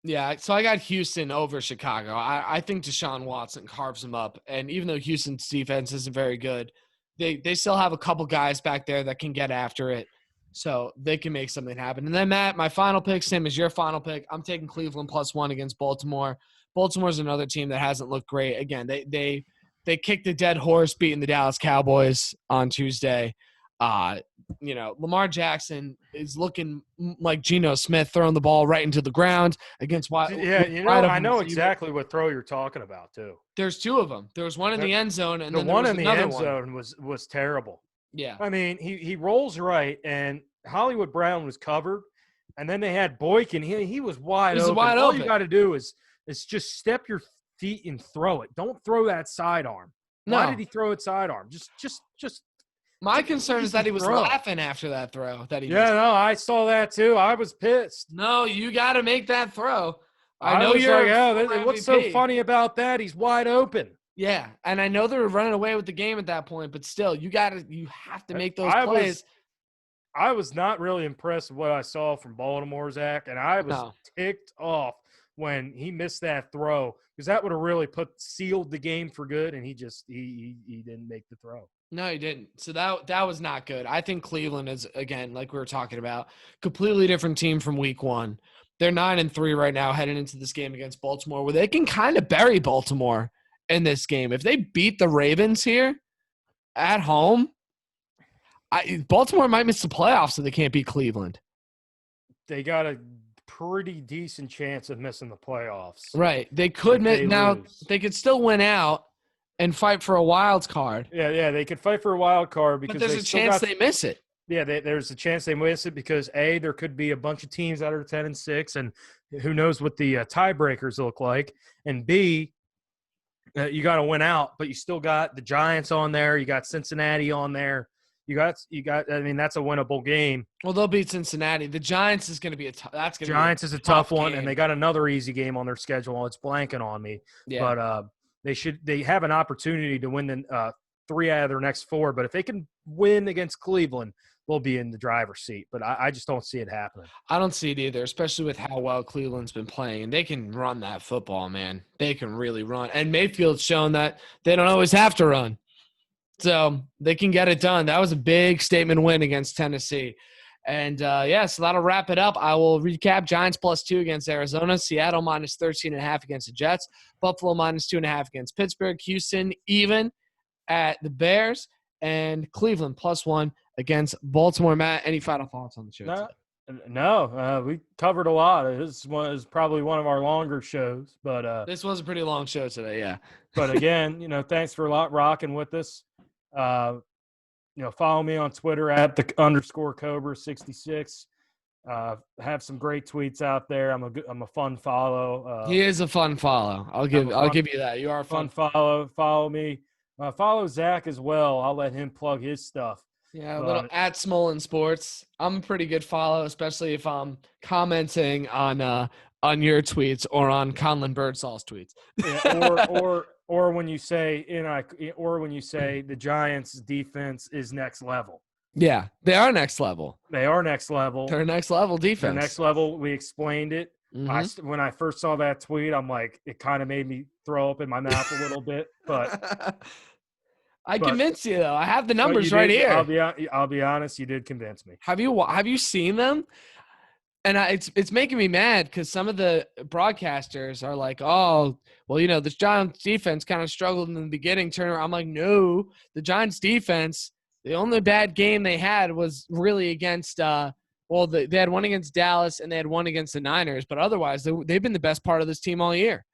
A: Yeah, so I got Houston over Chicago. I think Deshaun Watson carves them up. And even though Houston's defense isn't very good, they still have a couple guys back there that can get after it. So they can make something happen. And then, Matt, my final pick, same as your final pick, I'm taking Cleveland +1 against Baltimore. Baltimore's another team that hasn't looked great. Again, they kicked a dead horse beating the Dallas Cowboys on Tuesday. Lamar Jackson is looking like Geno Smith throwing the ball right into the ground against wide.
B: Yeah, I know exactly what throw you're talking about too.
A: There's 2 of them. There was one in the end zone, and then
B: the one
A: in
B: the end zone was terrible.
A: Yeah,
B: I mean he rolls right, and Hollywood Brown was covered, and then they had Boykin. He was wide open. All you got to do is just step your feet and throw it. Don't throw that sidearm.
A: No.
B: Why did he throw it sidearm? Just.
A: My concern is that he was laughing after that throw.
B: I saw that too. I was pissed.
A: No, you got to make that throw.
B: I know you're. What's so funny about that? He's wide open.
A: Yeah, and I know they were running away with the game at that point, but still, you have to make those plays.
B: I was not really impressed with what I saw from Baltimore, Zack, and I was ticked off when he missed that throw because that would have really sealed the game for good, and he didn't make the throw.
A: No, he didn't. So that was not good. I think Cleveland is, again, like we were talking about, completely different team from week 1. They're 9-3 right now heading into this game against Baltimore, where they can kind of bury Baltimore in this game. If they beat the Ravens here at home, Baltimore might miss the playoffs if they can't beat Cleveland.
B: They got a pretty decent chance of missing the playoffs.
A: Right. They could miss. Now, they could still win out and fight for a wild card.
B: Yeah, they could fight for a wild card because
A: but there's a chance they miss it.
B: Yeah, there's a chance they miss it because A, there could be a bunch of teams that are 10-6, and who knows what the tiebreakers look like. And B, you got to win out, but you still got the Giants on there. You got Cincinnati on there. You got. I mean, that's a winnable game.
A: Well, they'll beat Cincinnati. The Giants is going to be
B: Giants is a tough one, and they got another easy game on their schedule. It's blanking on me, but they have an opportunity to win the 3 out of their next 4. But if they can win against Cleveland, they'll be in the driver's seat. But I just don't see it happening.
A: I don't see it either, especially with how well Cleveland's been playing. They can run that football, man. They can really run, and Mayfield's shown that they don't always have to run. So they can get it done. That was a big statement win against Tennessee. And, so that'll wrap it up. I will recap. Giants +2 against Arizona. Seattle -13.5 against the Jets. Buffalo -2.5 against Pittsburgh. Houston even at the Bears. And Cleveland +1 against Baltimore. Matt, any final thoughts on the show?
B: No, we covered a lot. This was probably one of our longer shows. But
A: this was a pretty long show today, yeah.
B: But, again, thanks for rocking with us. Follow me on Twitter at _Cobra66. Have some great tweets out there. I'm a fun follow.
A: He is a fun follow. I'll give you that. You are a fun
B: follow. Follow me. Follow Zack as well. I'll let him plug his stuff.
A: Yeah, a little at Smolin Sports. I'm a pretty good follow, especially if I'm commenting on your tweets or on Conlon Birdsall's tweets.
B: Yeah, or when you say the Giants' defense is next level.
A: Yeah, they are next level.
B: They're next level defense. They're next level. We explained it. Mm-hmm. When I first saw that tweet, I'm like, it kind of made me throw up in my mouth a little bit. But
A: I convinced you though. I have the numbers right here.
B: I'll be honest. You did convince me.
A: Have you seen them? And it's making me mad because some of the broadcasters are like, oh, well, the Giants defense kind of struggled in the beginning. I'm like, no, the Giants defense, the only bad game they had was really against they had one against Dallas and they had one against the Niners. But otherwise, they've been the best part of this team all year.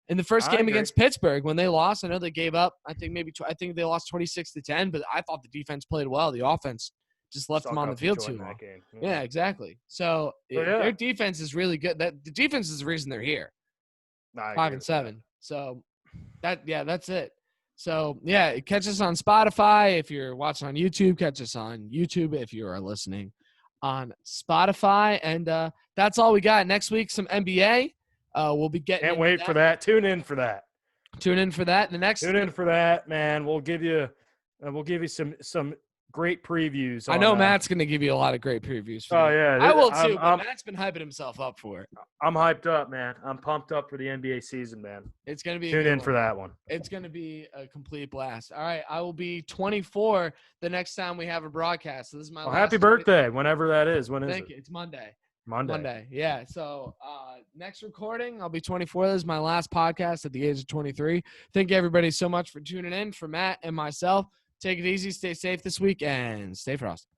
A: In the first game against Pittsburgh, when they lost, I know they gave up. I think they lost 26-10, but I thought the defense played well. The offense just left them on the field too long. Yeah, exactly. So their defense is really good. The defense is the reason they're here. 5-7. So that's it. So catch us on Spotify if you're watching on YouTube. Catch us on YouTube if you are listening on Spotify. And that's all we got. Next week, some NBA. We'll be getting.
B: Can't wait for that. Tune in for that.
A: Tune in for that.
B: Tune in for that, man. We'll give you some great previews.
A: I know Matt's going to give you a lot of great previews.
B: Yeah.
A: I will too, but Matt's been hyping himself up for it.
B: I'm hyped up, man. I'm pumped up for the NBA season, man.
A: It's going to be
B: Tune in for that one.
A: It's going to be a complete blast. All right. I will be 24 the next time we have a broadcast. So this is my last
B: happy birthday, whenever that is. When is it?
A: Thank you. It's Monday.
B: Monday.
A: Yeah. So next recording, I'll be 24. This is my last podcast at the age of 23. Thank you, everybody, so much for tuning in. For Matt and myself, take it easy, stay safe this week, and stay frosty.